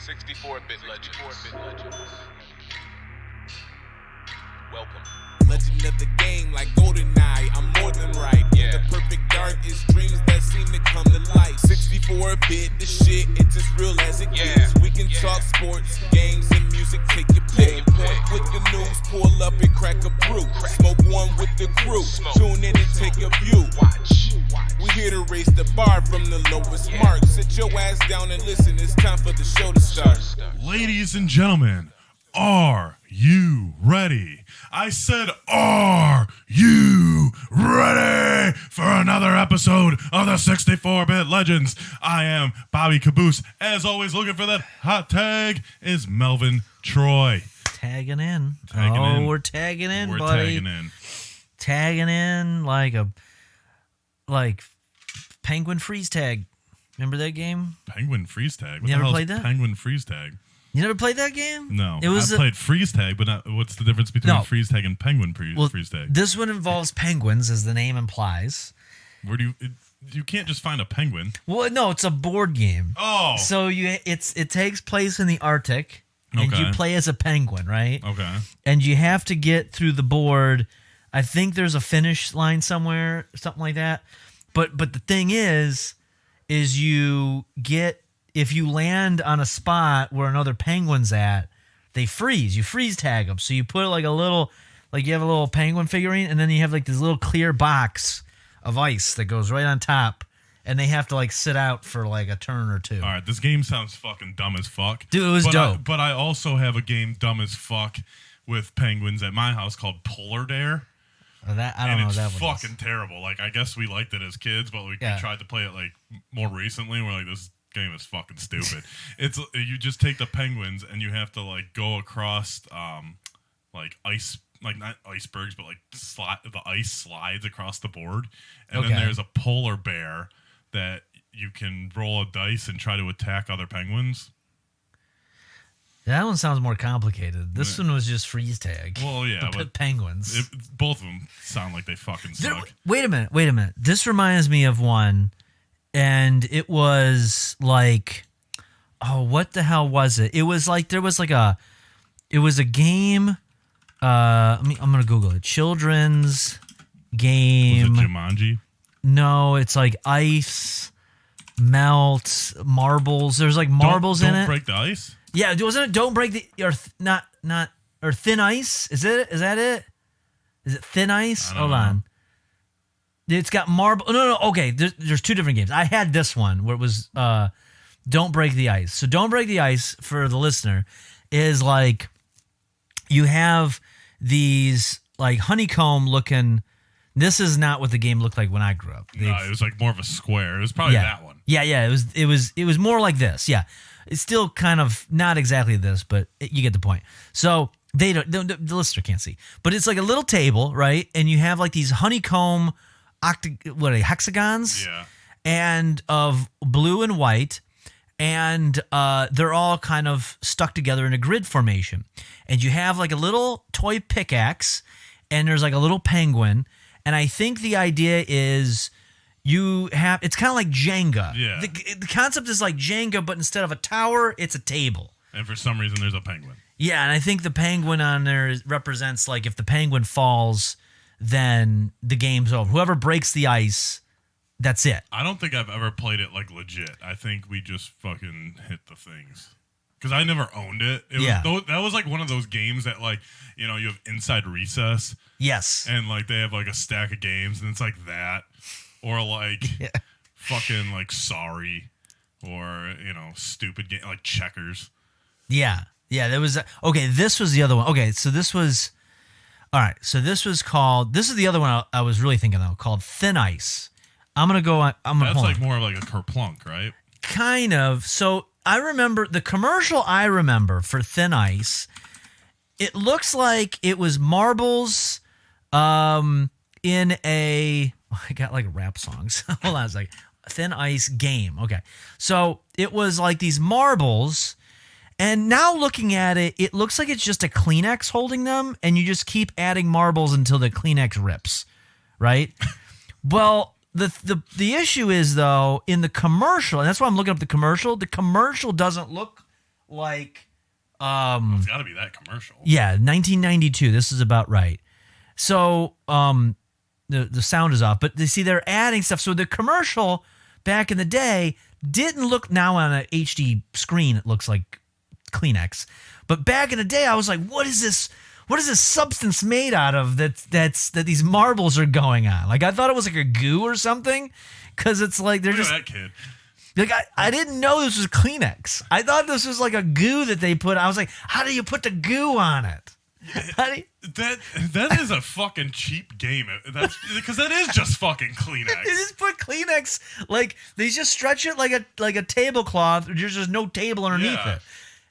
64-bit legends. Welcome. Legend of the game, like GoldenEye, I'm more than right. Yeah. The perfect dark is dreams that seem to come to life. 64-bit, the shit, it's as real as it Yeah. gets. We can Yeah. talk sports, games, and music, take your pick. With the news, pull up and crack a brew. Smoke one with the crew, tune in and take a view. Watch. We here to raise the bar from the lowest mark. Sit your ass down and listen, it's time for the show to start. Ladies and gentlemen, are you ready? I said, are you ready for another episode of the 64-Bit Legends? I am Bobby Caboose. As always, looking for that hot tag is Melvin Troy. Tagging in. Tagging in. We're tagging in, We're buddy. tagging in. Tagging in like Penguin Freeze Tag. Remember that game? Penguin Freeze Tag. What You the never hell is played that? Penguin Freeze Tag? You never played that game? No. It was I played Freeze Tag, but what's the difference between No. Freeze Tag and Penguin Freeze Tag? This one involves penguins, as the name implies. Where do you can't just find a penguin. Well, no, it's a board game. Oh. So it takes place in the Arctic, and Okay. you play as a penguin, right? Okay. And you have to get through the board. I think there's a finish line somewhere, something like that. But the thing is you get, if you land on a spot where another penguin's at, they freeze. You freeze tag them. So you put like you have a little penguin figurine, and then you have like this little clear box of ice that goes right on top, and they have to like sit out for like a turn or two. All right, this game sounds fucking dumb as fuck. Dude, it was dope. But I also have a game dumb as fuck with penguins at my house called Polar Dare. I don't know it's what that one fucking terrible. Like, I guess we liked it as kids, but we Yeah. tried to play it like more recently. We're like, this game is fucking stupid. It's you just take the penguins and you have to like go across like ice, like not icebergs, but like the ice slides across the board, and then Okay. there's a polar bear that you can roll a dice and try to attack other penguins. That one sounds more complicated. This one was just freeze tag. Well, yeah, The but penguins. both of them sound like they fucking suck. Wait a minute. This reminds me of one, and it was like, oh, what the hell was it? It was like it was a game. I'm gonna Google it. Children's game. Was it Jumanji? No, it's like ice, melt, marbles. There's like marbles in Don't it. break the ice. Yeah, wasn't it? Don't break the or thin ice. Is that it? Is it thin ice? I don't Hold know. on. It's got marble. No. Okay, there's two different games. I had this one where it was Don't Break the Ice. So Don't Break the Ice, for the listener, is like you have these like honeycomb looking. This is not what the game looked like when I grew up. No, it was like more of a square. It was probably that one. Yeah. It was more like this. Yeah. It's still kind of not exactly this, but you get the point. So the listener can't see, but it's like a little table, right? And you have like these honeycomb hexagons, Yeah. and of blue and white, and they're all kind of stuck together in a grid formation. And you have like a little toy pickaxe, and there's like a little penguin. And I think the idea is it's kind of like Jenga. Yeah. The concept is like Jenga, but instead of a tower, it's a table. And for some reason, there's a penguin. Yeah, and I think the penguin on there represents like if the penguin falls, then the game's over. Whoever breaks the ice, that's it. I don't think I've ever played it like legit. I think we just fucking hit the things. Because I never owned it. Yeah. That was like one of those games that like, you know, you have Inside Recess Yes. and like they have like a stack of games and it's like that. Or like fucking like Sorry. Or, you know, stupid game like Checkers. Yeah. Yeah, there was okay, this was the other one. Okay, so this was all right. So this is the other one I was really thinking of, called Thin Ice. That's like more of like a Kerplunk, right? Kind of. So I remember the commercial for Thin Ice. It looks like it was marbles in a I got like rap songs. Hold on a second. Thin Ice game. Okay. So it was like these marbles. And now looking at it, it looks like it's just a Kleenex holding them, and you just keep adding marbles until the Kleenex rips, right? Well, the issue is, though, in the commercial, and that's why I'm looking up the commercial doesn't look like It's got to be that commercial. yeah, 1992. This is about right. So the sound is off, but they see they're adding stuff. So the commercial back in the day didn't look, now on an HD screen it looks like Kleenex, but back in the day I was like, what is this? What is this substance made out of that these marbles are going on? Like I thought it was like a goo or something, because it's like they're Look just at that kid. like I didn't know this was Kleenex. I thought this was like a goo that they put. I was like, how do you put the goo on it? How do you, That is a fucking cheap game. That's because that is just fucking Kleenex. they just put Kleenex, like they just stretch it like a tablecloth. There's just no table underneath Yeah. it,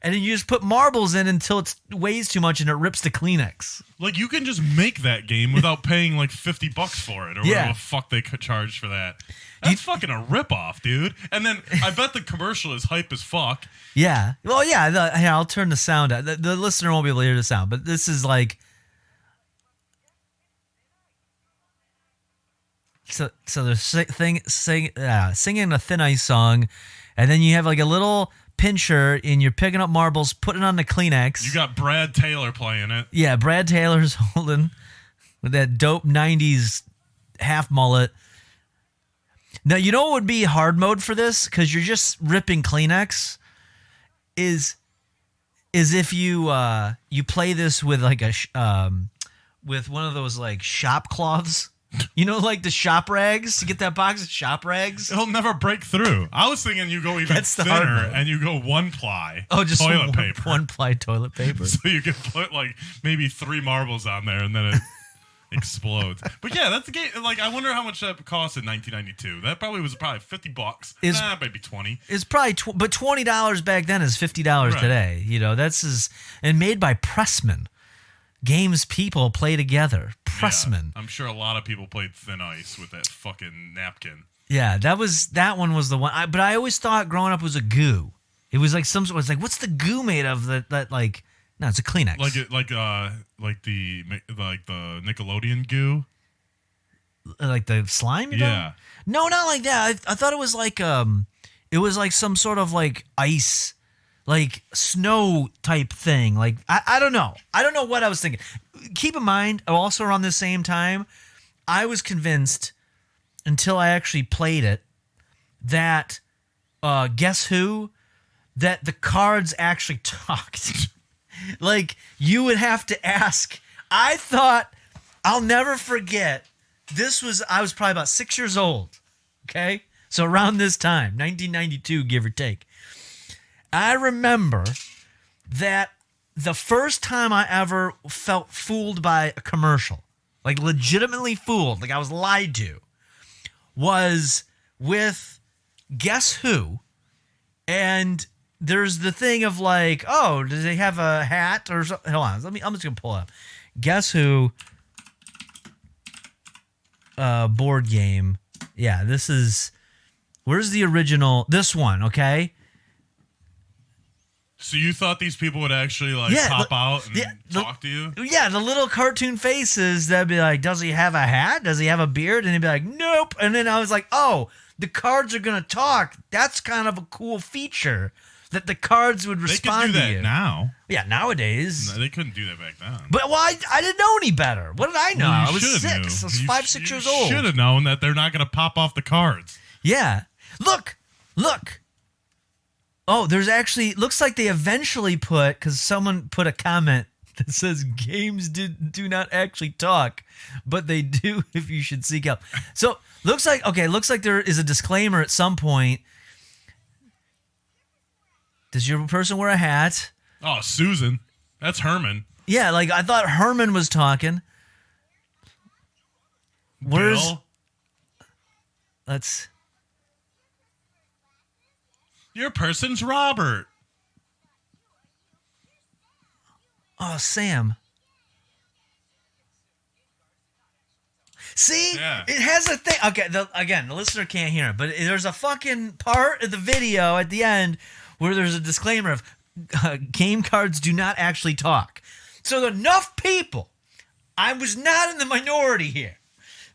and then you just put marbles in until it weighs too much and it rips the Kleenex. Like you can just make that game without paying like $50 for it or Yeah. whatever the fuck they could charge for that. That's fucking a ripoff, dude. And then I bet the commercial is hype as fuck. Yeah. Well, yeah. Here, I'll turn the sound out. The listener won't be able to hear the sound, but this is like. So they're singing a Thin Ice song, and then you have like a little pincher, and you're picking up marbles, putting on the Kleenex. You got Brad Taylor playing it. Yeah, Brad Taylor's holding with that dope 90s half mullet. Now, you know what would be hard mode for this? Because you're just ripping Kleenex. Is if you play this with like with one of those like shop cloths. You know, like the shop rags? You get that box of shop rags? It'll never break through. I was thinking you go even That's the hard thinner mode. and you go one ply. Oh, just toilet paper. One ply toilet paper. So you can put like maybe 3 marbles on there and then it explodes. But yeah, that's the game. Like I wonder how much that cost in 1992. That probably was $50. Is- Maybe 20. It's probably, but $20 back then is $50 Right. today. You know, and made by Pressman. Games people play together. Pressman. Yeah, I'm sure a lot of people played Thin Ice with that fucking napkin. Yeah, that one was the one. But I always thought growing up was a goo. It was like some sort. It's like, what's the goo made of? That like, no, it's a Kleenex. Like the Nickelodeon goo. Like the slime. You know? Yeah. No, not like that. I thought it was like some sort of like ice, like snow type thing. Like I don't know. I don't know what I was thinking. Keep in mind, also around the same time, I was convinced until I actually played it that guess who? That the cards actually talked. Like you would have to ask. I thought, I'll never forget. I was probably about 6 years old. Okay, so around this time, 1992, give or take. I remember that the first time I ever felt fooled by a commercial, like legitimately fooled, like I was lied to, was with Guess Who. And there's the thing of like, oh, do they have a hat or something? Hold on, I'm just gonna pull it up. Guess Who board game. Yeah, this is, where's the original? This one, okay? So you thought these people would actually like pop out and talk to you? Yeah, the little cartoon faces that'd be like, does he have a hat? Does he have a beard? And he'd be like, nope. And then I was like, oh, the cards are going to talk. That's kind of a cool feature that the cards would They respond could do to that you. now. Yeah, nowadays. No, they couldn't do that back then. But I didn't know any better. What did I know? Well, you I was should've 6. knew. I was You 5, 6 you years old. should have known that they're not going to pop off the cards. Yeah. Look. Oh, there's actually, looks like they eventually put, because someone put a comment that says games do not actually talk, but they do if you should seek help. So looks like there is a disclaimer at some point. Does your person wear a hat? Oh, Susan. That's Herman. Yeah, like I thought Herman was talking. Where's, Bill. let's, Your person's Robert. oh, Sam. See? Yeah. It has a thing. Okay, the listener can't hear it, but there's a fucking part of the video at the end where there's a disclaimer of game cards do not actually talk. So enough people, I was not in the minority here.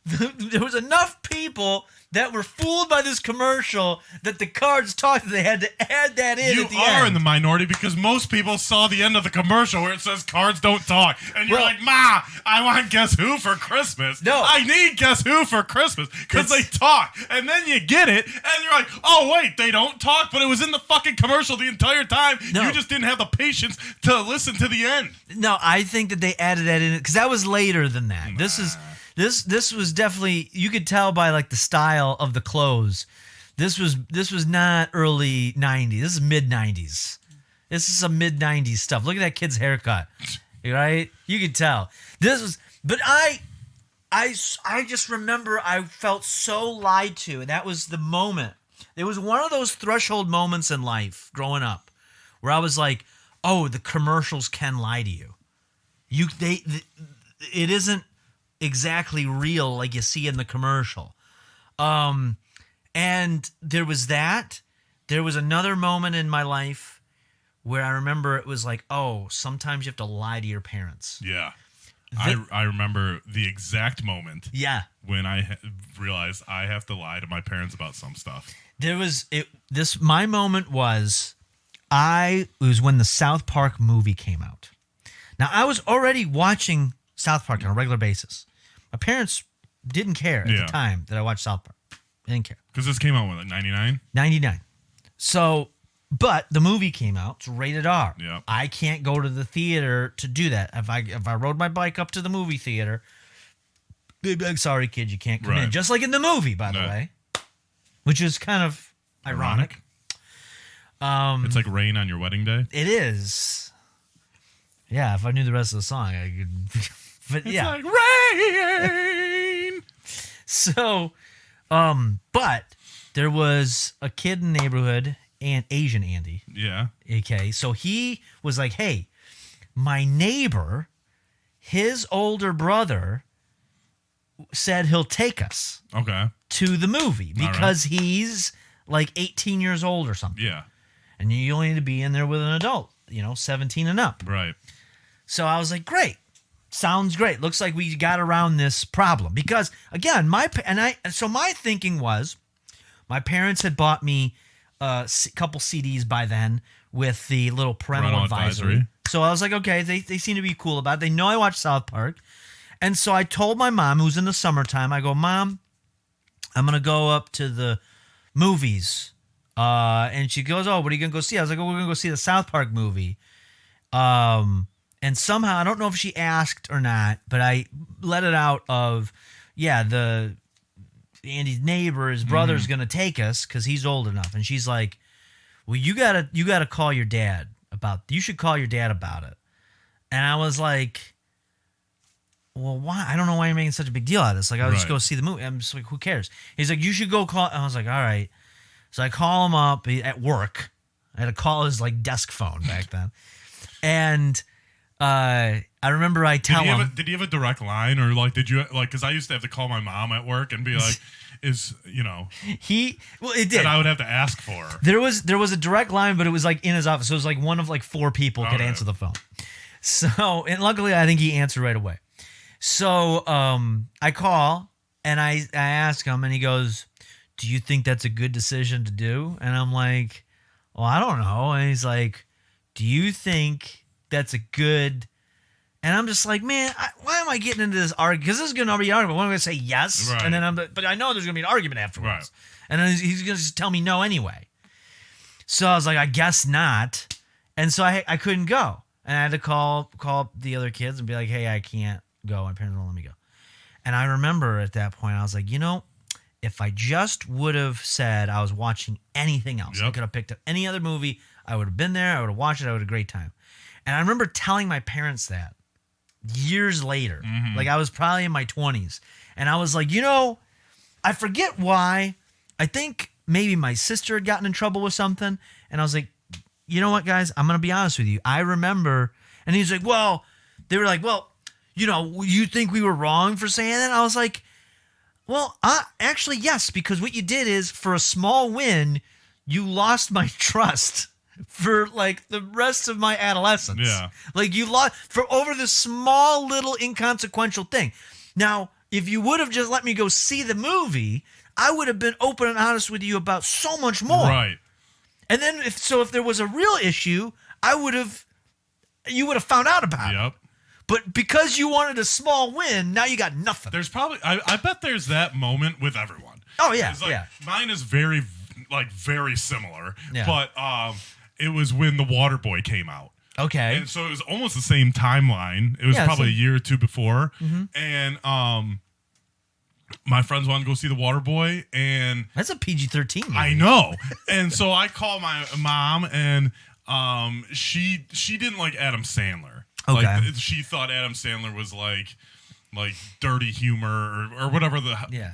There was enough people that were fooled by this commercial that the cards talked. They had to add that in. You at the are end. in the minority because most people saw the end of the commercial where it says cards don't talk. And you're Well- like, Ma, I want Guess Who for Christmas. No. I need Guess Who for Christmas because they talk. And then you get it and you're like, oh, wait, they don't talk, but it was in the fucking commercial the entire time. No. You just didn't have the patience to listen to the end. No, I think that they added that in because that was later than that. This was definitely, you could tell by like the style of the clothes. This was not early 90s. This is mid 90s. This is some mid 90s stuff. Look at that kid's haircut. Right? You could tell. But I just remember I felt so lied to, and that was the moment. It was one of those threshold moments in life growing up where I was like, "Oh, the commercials can lie to you. It isn't exactly real like you see in the commercial." And there was that. There was another moment in my life where I remember it was like, "Oh, sometimes you have to lie to your parents." Yeah. I remember the exact moment Yeah. when I realized I have to lie to my parents about some stuff. My moment was it was when the South Park movie came out. Now I was already watching South Park on a regular basis. My parents didn't care at Yeah. the time that I watched South Park. They didn't care. Because this came out, what, like 99? 99. So, but the movie came out. It's rated R. Yeah. I can't go to the theater to do that. If I rode my bike up to the movie theater, they'd be like, "Sorry, kid, you can't come in." Right. Just like in the movie, by the Right. way, which is kind of ironic. It's like rain on your wedding day. It is. Yeah, if I knew the rest of the song, I could. But It's yeah. like rain. So, but there was a kid in the neighborhood, and Asian Andy. Yeah. Okay, so he was like, "Hey, my neighbor, his older brother said he'll take us Okay. to the movie All right. because he's like 18 years old or something. Yeah. And you only need to be in there with an adult, 17 and up." Right. So I was like, "Great. Sounds great. Looks like we got around this problem." Because again, my thinking was my parents had bought me a couple CDs by then with the little parental advisory. So I was like, okay, they seem to be cool about it. They know I watch South Park. And so I told my mom, who's in the summertime, I go, "Mom, I'm going to go up to the movies." And she goes, "Oh, what are you going to go see?" I was like, "Oh, we're going to go see the South Park movie." And somehow, I don't know if she asked or not, but I let it out of, Andy's neighbor, his brother's going to take us because he's old enough. And she's like, "Well, you gotta call your dad you should call your dad about it." And I was like, "Well, why? I don't know why you're making such a big deal out of this. Like, I'll just Right. go see the movie." I'm just like, "Who cares?" He's like, "You should go call." I was like, "All right." So I call him up at work. I had to call his like desk phone back then. And I remember I tell him. Did he have a direct line, or like did you like? Because I used to have to call my mom at work and be like, It did. and I would have to ask for her. There was a direct line, but it was like in his office. So it was like one of like four people could Okay. answer the phone. So, and luckily I think he answered right away. So I call and I ask him, and he goes, "Do you think that's a good decision to do?" And I'm like, "Well, I don't know." And he's like, "Do you think that's a good?" And I'm just like, "Man, why am I getting into this argument? Because this is going to be an argument. I'm going to say yes, Right. and then but I know there's going to be an argument afterwards, Right. and then he's going to just tell me no anyway." So I was like, "I guess not," and so I couldn't go, and I had to call the other kids and be like, "Hey, I can't go. My parents won't let me go." And I remember at that point, I was like, if I just would have said I was watching anything else, I Yep. could have picked up any other movie. I would have been there. I would have watched it. I would have had a great time. And I remember telling my parents that years later. Like I was probably in my 20s. And I was like, I forget why. I think maybe my sister had gotten in trouble with something. And I was like, "You know what, guys? I'm going to be honest with you. I remember." And he's like, they were like, "Well, you think we were wrong for saying that?" I was like, "Well, actually, yes, because what you did is for a small win, you lost my trust for like the rest of my adolescence. Yeah. Like you lost for over this small little inconsequential thing. Now, if you would have just let me go see the movie, I would have been open and honest with you about so much more. Right. And then if there was a real issue, you would have found out about it. Yep. But because you wanted a small win, now you got nothing. There's probably I bet there's that moment with everyone. Oh yeah, It's like, yeah. Mine is very very similar. Yeah. But it was when The Waterboy came out. Okay. And so it was almost the same timeline. It was Yeah, probably so- a year or two before. And my friends wanted to go see The Waterboy, and That's a PG-13 movie. I know. And so I called my mom, and she didn't like Adam Sandler. Okay. Like, she thought Adam Sandler was like dirty humor or whatever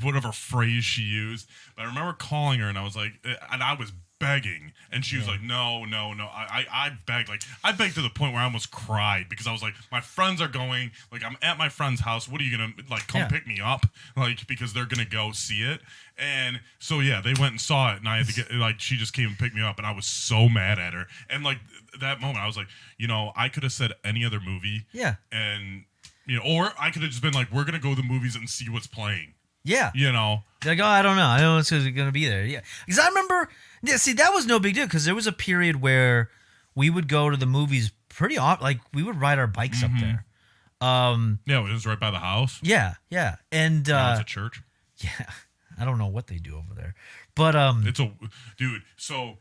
whatever phrase she used. But I remember calling her, and I was like, and I was begging, and she was like, no. I begged, I begged to the point where I almost cried, because I was like, my friends are going, like, I'm at my friend's house. What are you gonna come pick me up, because they're gonna go see it? And so yeah, they went and saw it, and I had to get she just came and picked me up, and I was so mad at her. And that moment, I was like, I could have said any other movie, and or I could have just been like, we're gonna go to the movies and see what's playing. Yeah. Like, oh, I don't know. I don't know what's going to be there. Yeah. Because I remember, see, that was no big deal, because there was a period where we would go to the movies pretty often. We would ride our bikes up there. Yeah, it was right by the house. Yeah. And, Now it's a church. yeah, I don't know what they do over there. But, It's a dude. So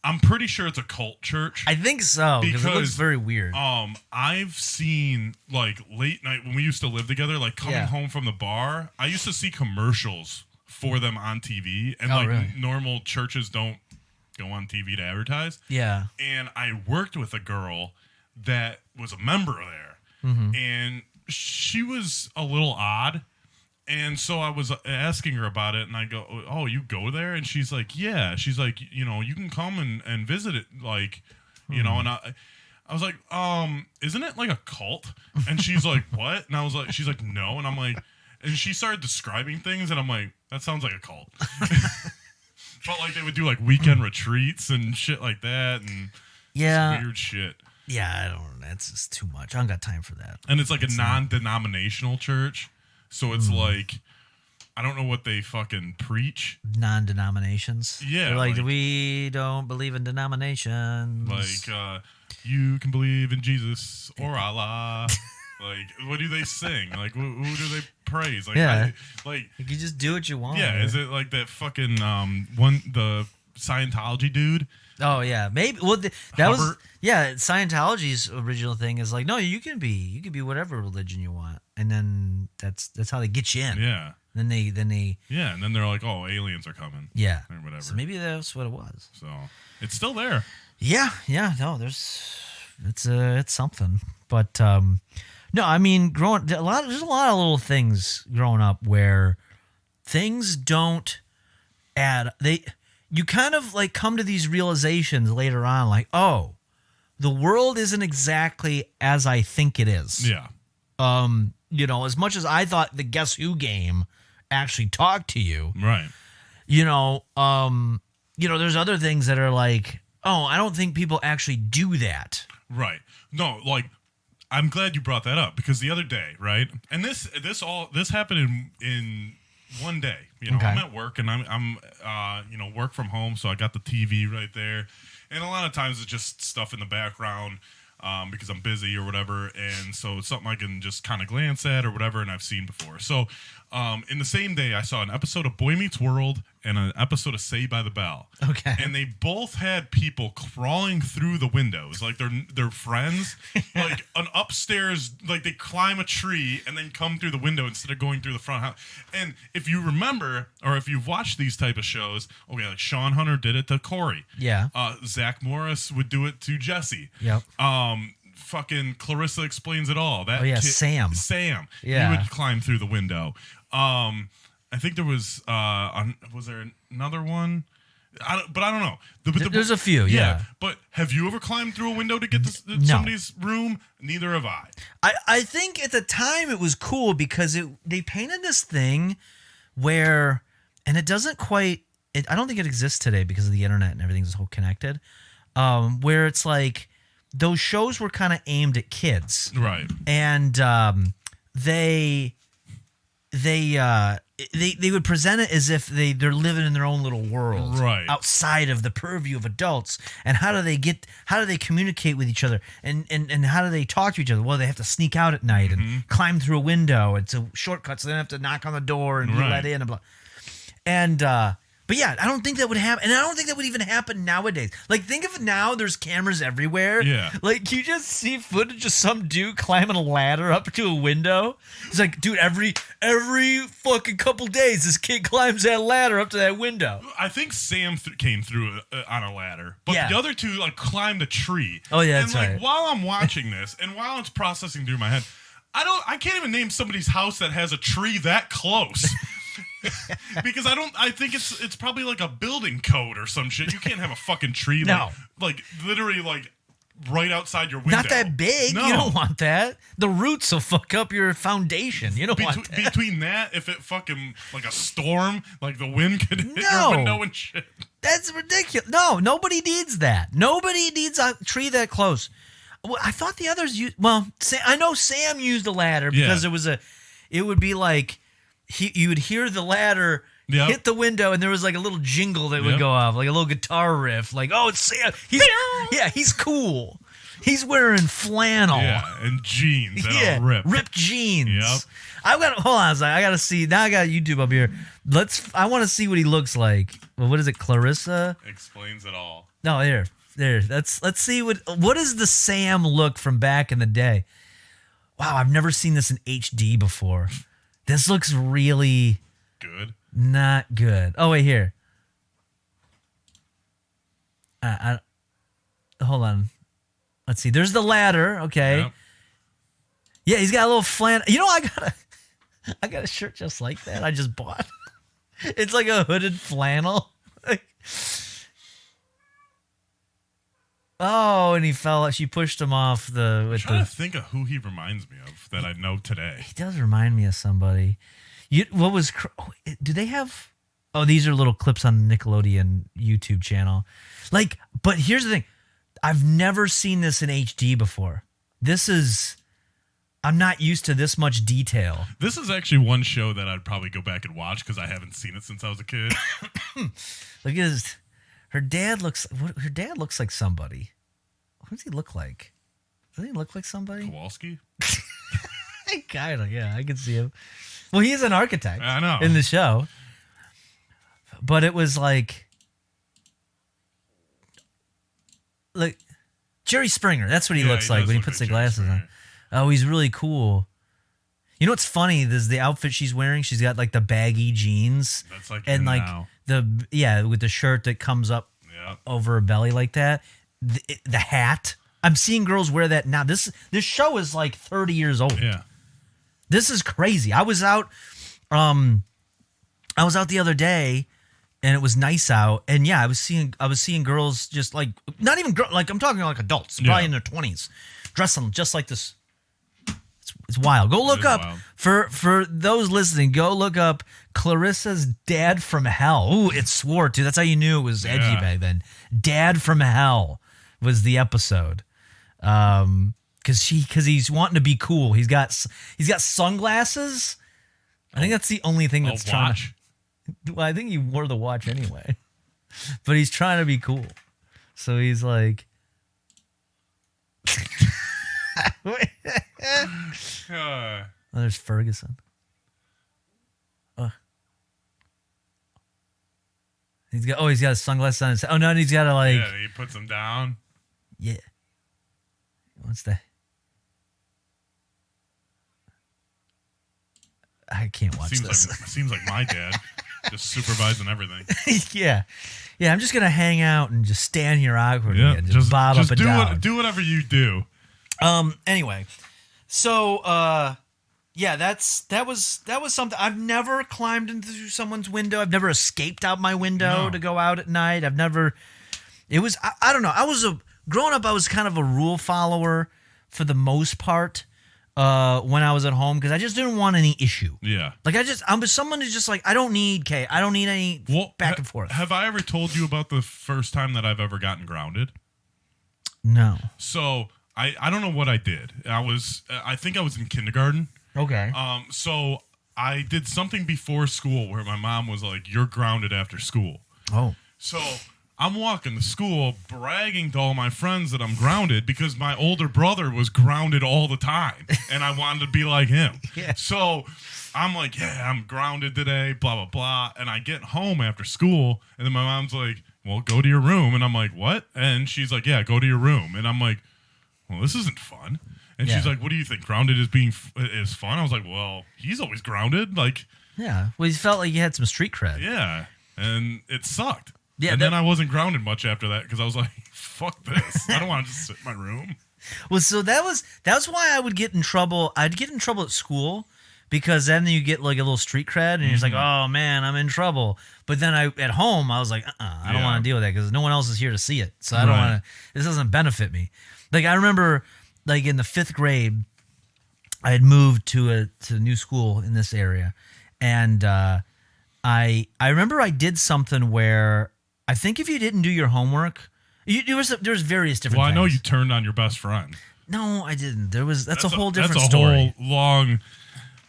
I'm pretty sure it's a cult church. I think so, because it looks very weird. I've seen late night when we used to live together, coming home from the bar. I used to see commercials for them on TV, and really? normal churches don't go on TV to advertise. Yeah. And I worked with a girl that was a member there, and she was a little odd. And so I was asking her about it, and I go, oh, you go there? And she's like, yeah. She's like, you can come and visit it, and I was like, isn't it like a cult? And she's like, what? And I was like, she's like, no. And I'm like, and she started describing things, and I'm like, that sounds like a cult. But they would do weekend retreats and shit like that, and weird shit. Yeah, I don't know. That's just too much. I don't got time for that. And it's a non-denominational church. So it's I don't know what they fucking preach. Non-denominations. Yeah. They're we don't believe in denominations. You can believe in Jesus or Allah. What do they sing? Who do they praise? You can just do what you want. Yeah, is it that fucking the Scientology dude? Oh yeah, maybe. Well, that was Scientology's original thing is no, you can be whatever religion you want, and then that's how they get you in. Yeah. Then they Yeah, and then they're like, oh, aliens are coming. Yeah. Or whatever. So maybe that's what it was. So it's still there. Yeah. No, it's something, but no, I mean, there's a lot of little things growing up where things don't add. You kind of come to these realizations later on, oh, the world isn't exactly as I think it is. Yeah. As much as I thought the Guess Who game actually talked to you, right? There's other things that are oh, I don't think people actually do that. Right. No, I'm glad you brought that up, because the other day, right? And this happened in one day. Okay. I'm at work, and I'm work from home, so I got the TV right there, and a lot of times it's just stuff in the background because I'm busy or whatever, and so it's something I can just kind of glance at or whatever, and I've seen before. So in the same day, I saw an episode of Boy Meets World and an episode of Saved by the Bell. Okay. And they both had people crawling through the windows, they're friends, an upstairs, they climb a tree and then come through the window instead of going through the front house. And if you remember, or if you've watched these type of shows, Sean Hunter did it to Corey. Yeah. Zach Morris would do it to Jesse. Yep. Fucking Clarissa Explains It All. That Sam. Yeah. He would climb through the window. I think there was there another one? I don't know. There's a few, yeah. But have you ever climbed through a window to get to No. somebody's room? Neither have I. I think at the time it was cool because they painted this thing where, and it doesn't quite, I don't think it exists today because of the internet and everything's so connected, where it's those shows were kind of aimed at kids. Right. And they would present it as if they're living in their own little world, Right. outside of the purview of adults. And how do they communicate with each other, and how do they talk to each other? Well, they have to sneak out at night and climb through a window. It's a shortcut, so they don't have to knock on the door and be Right. let in and blah. And but yeah, I don't think that would happen, and I don't think that would even happen nowadays. Like, think of it now. There's cameras everywhere. Yeah. Like, you just see footage of some dude climbing a ladder up to a window. It's like, dude, every fucking couple days, this kid climbs that ladder up to that window. I think Sam came through on a ladder, but Yeah. the other two like climbed a tree. Oh, yeah, and that's like right. while I'm watching this and while it's processing through my head, I can't even name somebody's house that has a tree that close. Because I think it's probably like a building code or some shit. You can't have a fucking tree No. like literally like right outside your window. Not that big. No. You don't want that. The roots will fuck up your foundation. You don't want that. Between that, if it fucking like a storm, like the wind could hit No. your window and shit. That's ridiculous. No, nobody needs that. Nobody needs a tree that close. Well, I thought the others used. Well, I know Sam used a ladder because Yeah. it would be like you would hear the ladder Yep. hit the window, and there was like a little jingle that would Yep. go off, like a little guitar riff, like, oh, it's Sam. He's cool. He's wearing flannel. Yeah, and jeans and Yeah, a rip. ripped jeans. Yep. Hold on a second. I gotta see. Now I got YouTube up here. I want to see what he looks like. Well, what is it, Clarissa? Explains it all. No, there. Let's see what is the Sam look from back in the day. Wow, I've never seen this in HD before. This looks really Good. not good. Oh wait, here. Hold on. Let's see. There's the ladder. Okay. Yep. Yeah, he's got a little flannel. You know, I got a shirt just like that. I just bought. It's like a hooded flannel. Oh, and he fell. She pushed him off the. I'm trying to think of who he reminds me of that I know today. He does remind me of somebody. Do they have? Oh, these are little clips on the Nickelodeon YouTube channel. Like, but here's the thing. I've never seen this in HD before. I'm not used to this much detail. This is actually one show that I'd probably go back and watch because I haven't seen it since I was a kid. Look at her dad looks like somebody. What does he look like? Does he look like somebody? Kowalski? Kind of, yeah. I can see him. Well, he's an architect. I know. In the show. But it was like Jerry Springer. That's what he looks like does when he look puts like the Jerry glasses on. Springer. Oh, he's really cool. You know what's funny? There's the outfit she's wearing. She's got like the baggy jeans. That's like and in like now. with the shirt that comes up Yep. over her belly like that. The hat. I'm seeing girls wear that now. This show is like 30 years old. Yeah. This is crazy. I was out the other day and it was nice out, and yeah, I was seeing girls just like, not even like, I'm talking like adults, probably Yeah. in their 20s, dressing just like this. It's wild. Go look is up wild. for those listening. Go look up Clarissa's Dad from Hell. Ooh, it swore too. That's how you knew it was edgy Yeah. back then. Dad from Hell was the episode. Because he's wanting to be cool. He's got sunglasses. I think that's the only thing that's A trying watch? to. Well, I think he wore the watch anyway, but he's trying to be cool. So he's like, Uh, oh, there's Ferguson. He's got his sunglasses on his. Oh no, and he's got to like, yeah, he puts them down. yeah. What's that? I can't watch this. Seems like my dad, just supervising everything. yeah. I'm just gonna hang out and just stand here awkwardly and just bob up and down. Do whatever you do. Anyway, so yeah, that was something. I've never climbed into someone's window. I've never escaped out my window No. to go out at night. I've never. It was I don't know. Growing up, I was kind of a rule follower for the most part. When I was at home, because I just didn't want any issue. Yeah. Like I'm someone who's just like, I don't need any back and forth. Have I ever told you about the first time that I've ever gotten grounded? No. So I don't know what I did. I think I was in kindergarten. Okay. So I did something before school where my mom was like, "You're grounded after school." Oh. So I'm walking to school bragging to all my friends that I'm grounded because my older brother was grounded all the time and I wanted to be like him. Yeah. So I'm like, yeah, I'm grounded today, blah, blah, blah. And I get home after school and then my mom's like, well, go to your room. And I'm like, what? And she's like, yeah, go to your room. And I'm like, well, this isn't fun. And she's like, what do you think? Grounded is fun? I was like, well, he's always grounded. Like, Yeah. Well, you felt like you had some street cred. yeah. And it sucked. Yeah, and then I wasn't grounded much after that because I was like, fuck this. I don't want to just sit in my room. Well, so that's why I would get in trouble. I'd get in trouble at school because then you get like a little street cred and you're just like, oh man, I'm in trouble. But then at home, I was like, I don't want to deal with that because no one else is here to see it. So I don't want to, this doesn't benefit me. Like I remember like in the 5th grade, I had moved to a new school in this area. And I remember I did something where I think if you didn't do your homework, there was various different Well, I things. know you turned on your best friend. No, I didn't. That's a whole That's different a story. whole long.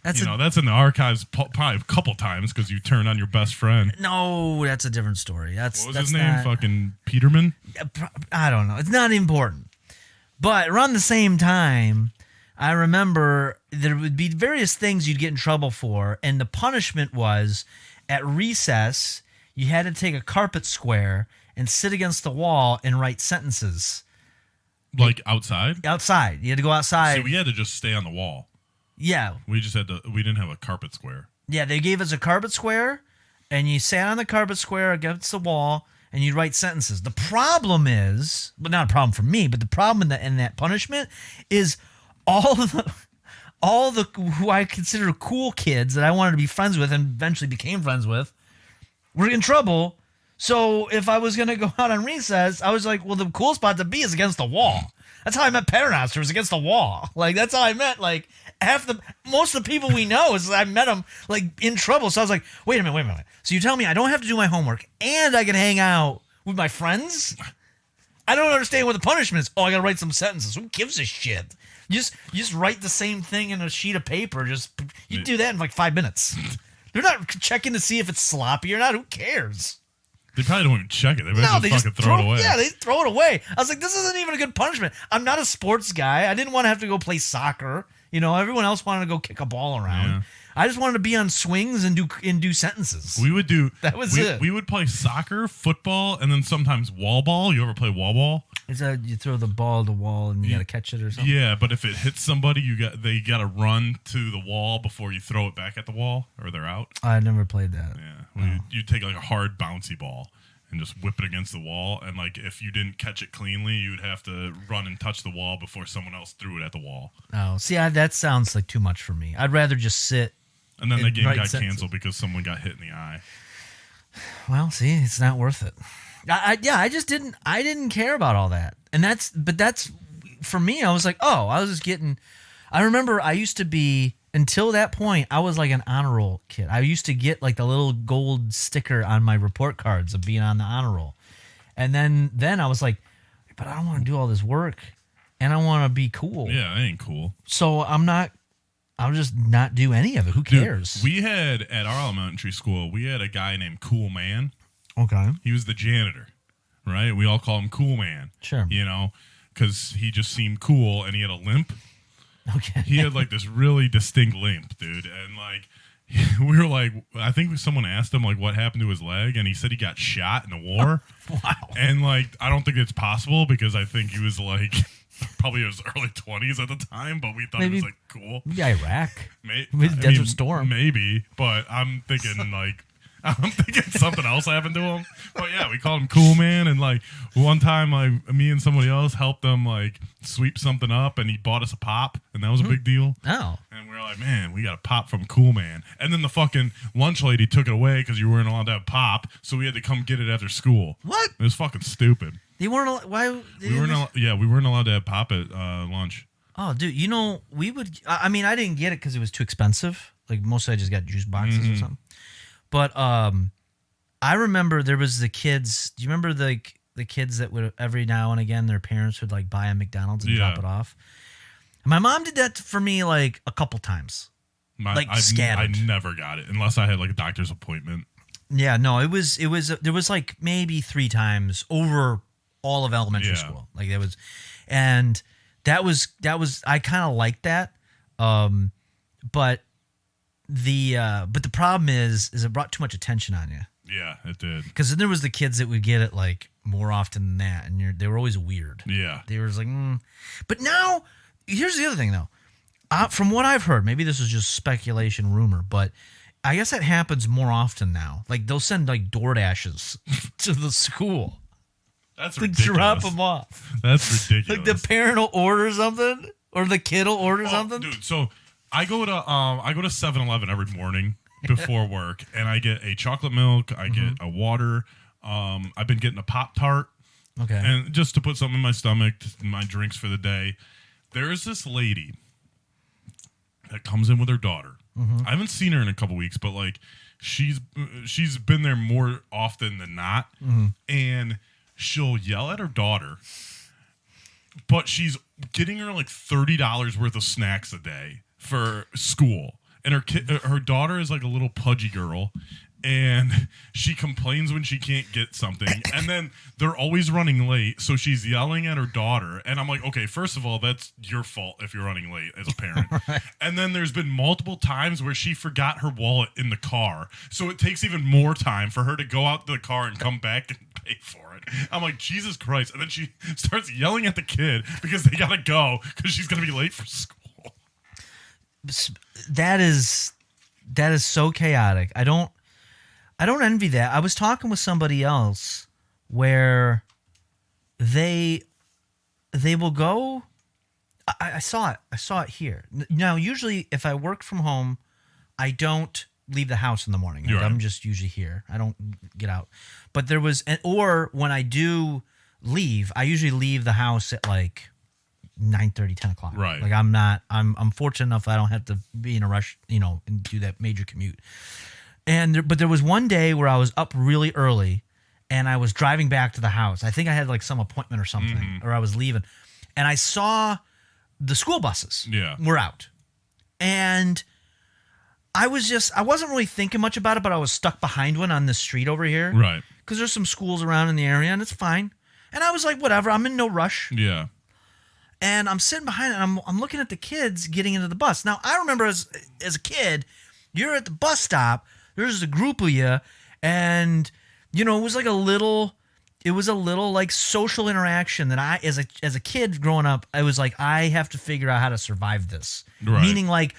That's That's in the archives probably a couple times because you turned on your best friend. No, that's a different story. What was That's his name? not- Fucking Peterman. I don't know. It's not important. But around the same time, I remember there would be various things you'd get in trouble for, and the punishment was at recess you had to take a carpet square and sit against the wall and write sentences Like outside. outside. You had to go outside. So we had to just stay on the wall. Yeah, We just had to. We didn't have a carpet square. yeah. They gave us a carpet square, and you sat on the carpet square against the wall, and you'd write sentences. The problem is, but not a problem for me, but the problem in that punishment is all the who I consider cool kids that I wanted to be friends with and eventually became friends with were in trouble. So if I was gonna go out on recess, I was like, well, the cool spot to be is against the wall. That's how I met Paternoster, was against the wall. Like that's how I met like most of the people we know is I met them like in trouble. So I was like, wait a minute. So you tell me I don't have to do my homework and I can hang out with my friends? I don't understand what the punishment is. Oh, I gotta write some sentences. Who gives a shit? You just write the same thing in a sheet of paper. You do that in like 5 minutes. They're not checking to see if it's sloppy or not. Who cares? They probably don't even check it. They They just fucking throw it away. Yeah, they throw it away. I was like, this isn't even a good punishment. I'm not a sports guy. I didn't want to have to go play soccer. You know, everyone else wanted to go kick a ball around. Yeah. I just wanted to be on swings and do sentences. We would do. That was it. We would play soccer, football, and then sometimes wall ball. You ever play wall ball? Is that you throw the ball at the wall and you got to catch it or something? Yeah, but if it hits somebody, they got to run to the wall before you throw it back at the wall, or they're out. I never played that. Yeah, you take like a hard bouncy ball and just whip it against the wall, and like if you didn't catch it cleanly, you'd have to run and touch the wall before someone else threw it at the wall. Oh, see, that sounds like too much for me. I'd rather just sit. And then the game write got sentences. canceled because someone got hit in the eye. Well, see, it's not worth it. I just didn't. I didn't care about all that, and that's for me. I was like, oh, I was just getting. I remember I used to be until that point. I was like an honor roll kid. I used to get like the little gold sticker on my report cards of being on the honor roll, and then I was like, but I don't want to do all this work, and I want to be cool. Yeah, that ain't cool. So I'll just not do any of it. Who cares? Dude, we had at our elementary school, we had a guy named Cool Man. Okay. He was the janitor, right? We all call him Cool Man. Sure. You know, because he just seemed cool and he had a limp. Okay. He had like this really distinct limp, dude. And like, we were like, I think someone asked him like what happened to his leg, and he said he got shot in a war. Wow. And like, I don't think it's possible because I think he was like probably in his early 20s at the time, but we thought Maybe- he was like cool. Maybe Iraq. Maybe Desert Storm. Maybe, but I'm thinking like I'm thinking something else happened to him. But yeah, we called him Cool Man, and like one time, like me and somebody else helped him like sweep something up, and he bought us a pop, and that was a big deal. Oh. And we were like, man, we got a pop from Cool Man. And then the fucking lunch lady took it away because you weren't allowed to have pop, so we had to come get it after school. What? It was fucking stupid. They weren't. Why? We weren't allowed to have pop at lunch. Oh, dude, you know, we would. I mean, I didn't get it because it was too expensive. Like mostly, I just got juice boxes or something. But I remember there was the kids. Do you remember the kids that would every now and again their parents would like buy a McDonald's and drop it off? And my mom did that for me like a couple times. Like I scattered. never got it unless I had like a doctor's appointment. Yeah, no, it was there was like maybe 3 times over all of elementary school. Like there was, and that was I kind of liked that. But the problem is it brought too much attention on you. Yeah, it did. Because then there was the kids that would get it like more often than that, and they were always weird. Yeah. They were just like, But now, here's the other thing though. From what I've heard, maybe this is just speculation, rumor, but I guess that happens more often now. Like they'll send like DoorDashes to the school That's to ridiculous. drop them off. That's ridiculous. Like the parent will order something, or the kid will order something. Dude, so I go to 7-Eleven every morning before work, and I get a chocolate milk. I get a water. I've been getting a Pop-Tart, Okay. and just to put something in my stomach, my drinks for the day. There is this lady that comes in with her daughter. I haven't seen her in a couple weeks, but like she's been there more often than not, and she'll yell at her daughter, but she's getting her like $30 worth of snacks a day for school, and her daughter is like a little pudgy girl, and she complains when she can't get something, and then they're always running late, so she's yelling at her daughter, and I'm like, okay, first of all, that's your fault if you're running late as a parent. Right. And then there's been multiple times where she forgot her wallet in the car, so it takes even more time for her to go out to the car and come back and pay for it. I'm like, Jesus Christ. And then she starts yelling at the kid because they gotta go because she's gonna be late for school. That is so chaotic. I don't envy that. I was talking with somebody else where they will go. I saw it. I saw it here. Now, usually if I work from home, I don't leave the house in the morning. Like, Right. I'm just usually here. I don't get out. But there was, or when I do leave, I usually leave the house at like 9:30, 10 o'clock. Right. Like I'm fortunate enough I don't have to be in a rush, and do that major commute. But there was one day where I was up really early and I was driving back to the house. I think I had like some appointment or something, or I was leaving, and I saw the school buses were out. And I wasn't really thinking much about it, but I was stuck behind one on the street over here. Right. Because there's some schools around in the area and it's fine. And I was like, whatever, I'm in no rush. Yeah. And I'm sitting behind it and I'm looking at the kids getting into the bus. Now, I remember as a kid, you're at the bus stop, there's a group of you, and, it was like a little like social interaction that I, as a kid growing up, I was like, I have to figure out how to survive this. Right. Meaning like,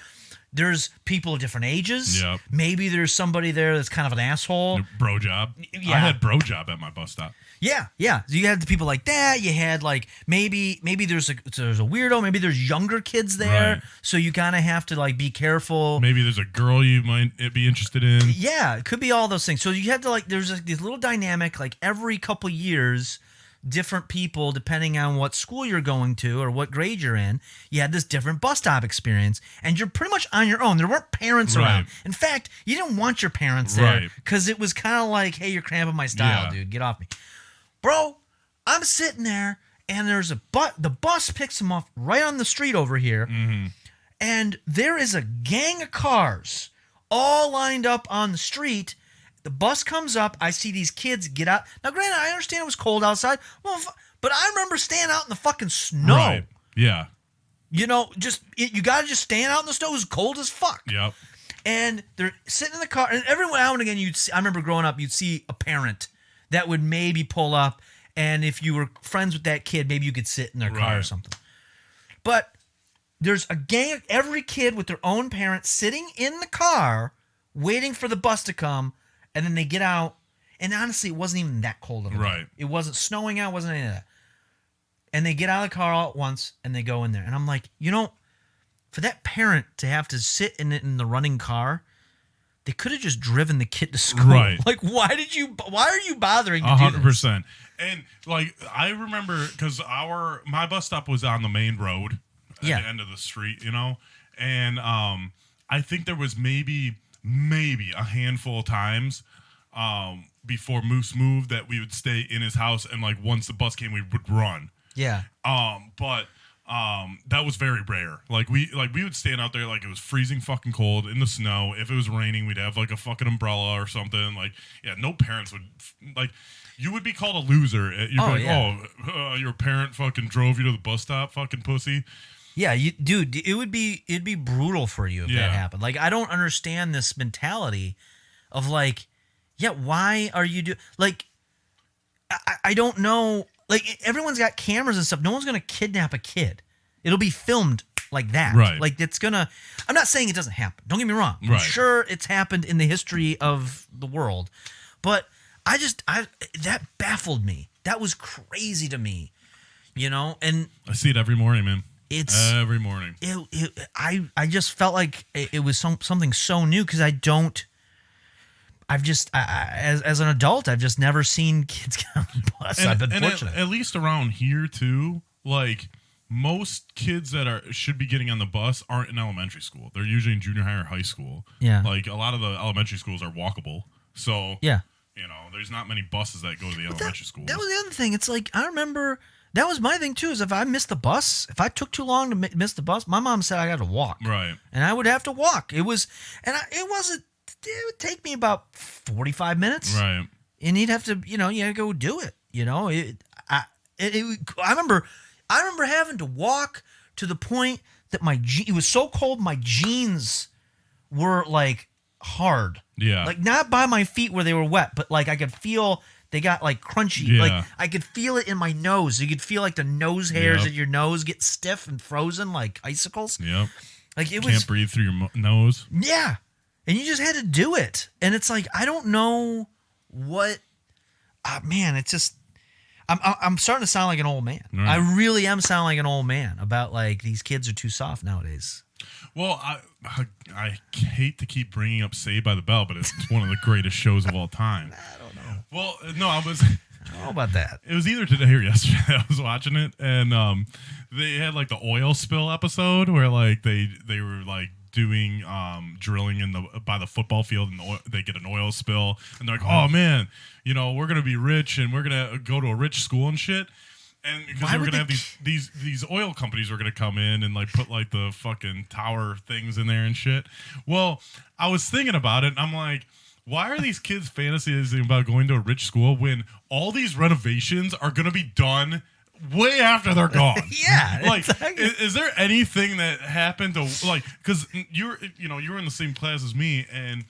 there's people of different ages. Yep. Maybe there's somebody there that's kind of an asshole. Bro job. Yeah. I had bro job at my bus stop. Yeah. So you had the people like that. You had like maybe there's a weirdo. Maybe there's younger kids there. Right. So you kind of have to like be careful. Maybe there's a girl you might be interested in. Yeah, it could be all those things. So you had to like there's like this little dynamic like every couple years. Different people, depending on what school you're going to or what grade you're in, you had this different bus stop experience, and you're pretty much on your own. There weren't parents around. In fact, you didn't want your parents there because it was kind of like, hey, you're cramping my style, dude. Get off me. Bro, I'm sitting there, and there's the bus picks them up right on the street over here, and there is a gang of cars all lined up on the street. The bus comes up. I see these kids get out. Now, granted, I understand it was cold outside. Well, but I remember staying out in the fucking snow. Right. Yeah. You got to just stand out in the snow. It was cold as fuck. Yep. And they're sitting in the car. And every now and again, I remember growing up, you'd see a parent that would maybe pull up. And if you were friends with that kid, maybe you could sit in their car or something. But there's a gang, every kid with their own parent sitting in the car waiting for the bus to come. And then they get out, and honestly, it wasn't even that cold of a day. Right. It wasn't snowing out, wasn't any of that. And they get out of the car all at once, and they go in there. And I'm like, for that parent to have to sit in the running car, they could have just driven the kid to school. Right. Like, why are you bothering to do this? 100%. And like, I remember because my bus stop was on the main road at the end of the street, and I think there was maybe a handful of times before Moose moved that we would stay in his house, and like once the bus came we would run. Yeah. But that was very rare. Like we would stand out there like it was freezing fucking cold in the snow. If it was raining, we'd have like a fucking umbrella or something. Like, yeah, no parents would like. You would be called a loser. You'd be like, your parent fucking drove you to the bus stop, fucking pussy. Yeah, dude, it'd be brutal for you if that happened. Like, I don't understand this mentality of like, yeah, why are you like? I don't know. Like, everyone's got cameras and stuff. No one's gonna kidnap a kid. It'll be filmed like that. Right. Like, it's gonna. I'm not saying it doesn't happen. Don't get me wrong. I'm right. sure it's happened in the history of the world, but that baffled me. That was crazy to me, and I see it every morning, man. It's every morning. I just felt like it was something so new because as an adult, I've just never seen kids get on a bus. I've been fortunate. At least around here too, like most kids that should be getting on the bus aren't in elementary school. They're usually in junior high or high school. Yeah. Like a lot of the elementary schools are walkable. So yeah. There's not many buses that go to the elementary schools. That was the other thing. It's like, I remember, that was my thing too, is if I missed the bus, if I took too long to miss the bus, my mom said I got to walk. Right. And I would have to walk. It would take me about 45 minutes. Right. And you'd have to, you had to go do it. I remember having to walk to the point that it was so cold, my jeans were like hard. Yeah. Like, not by my feet where they were wet, but like I could feel they got like crunchy. Yeah. Like I could feel it in my nose. You could feel like the nose hairs in your nose get stiff and frozen like icicles. Yep. Like it Can't breathe through your nose. Yeah. And you just had to do it. And it's like, I don't know what, man, it's just, I'm starting to sound like an old man. Right. I really am sounding like an old man about like these kids are too soft nowadays. Well, I hate to keep bringing up Saved by the Bell, but it's one of the greatest shows of all time. I don't know. Well, no, I don't know about that. It was either today or yesterday I was watching it, and they had like the oil spill episode where like they were like doing drilling by the football field, and they get an oil spill, and they're like, oh man, we're gonna be rich and we're gonna go to a rich school and shit. And because they were gonna have these oil companies were gonna come in and like put like the fucking tower things in there and shit. Well, I was thinking about it and I'm like, why are these kids fantasizing about going to a rich school when all these renovations are gonna be done way after they're gone? Yeah. Like, exactly. is there anything that happened to like, because you were in the same class as me, and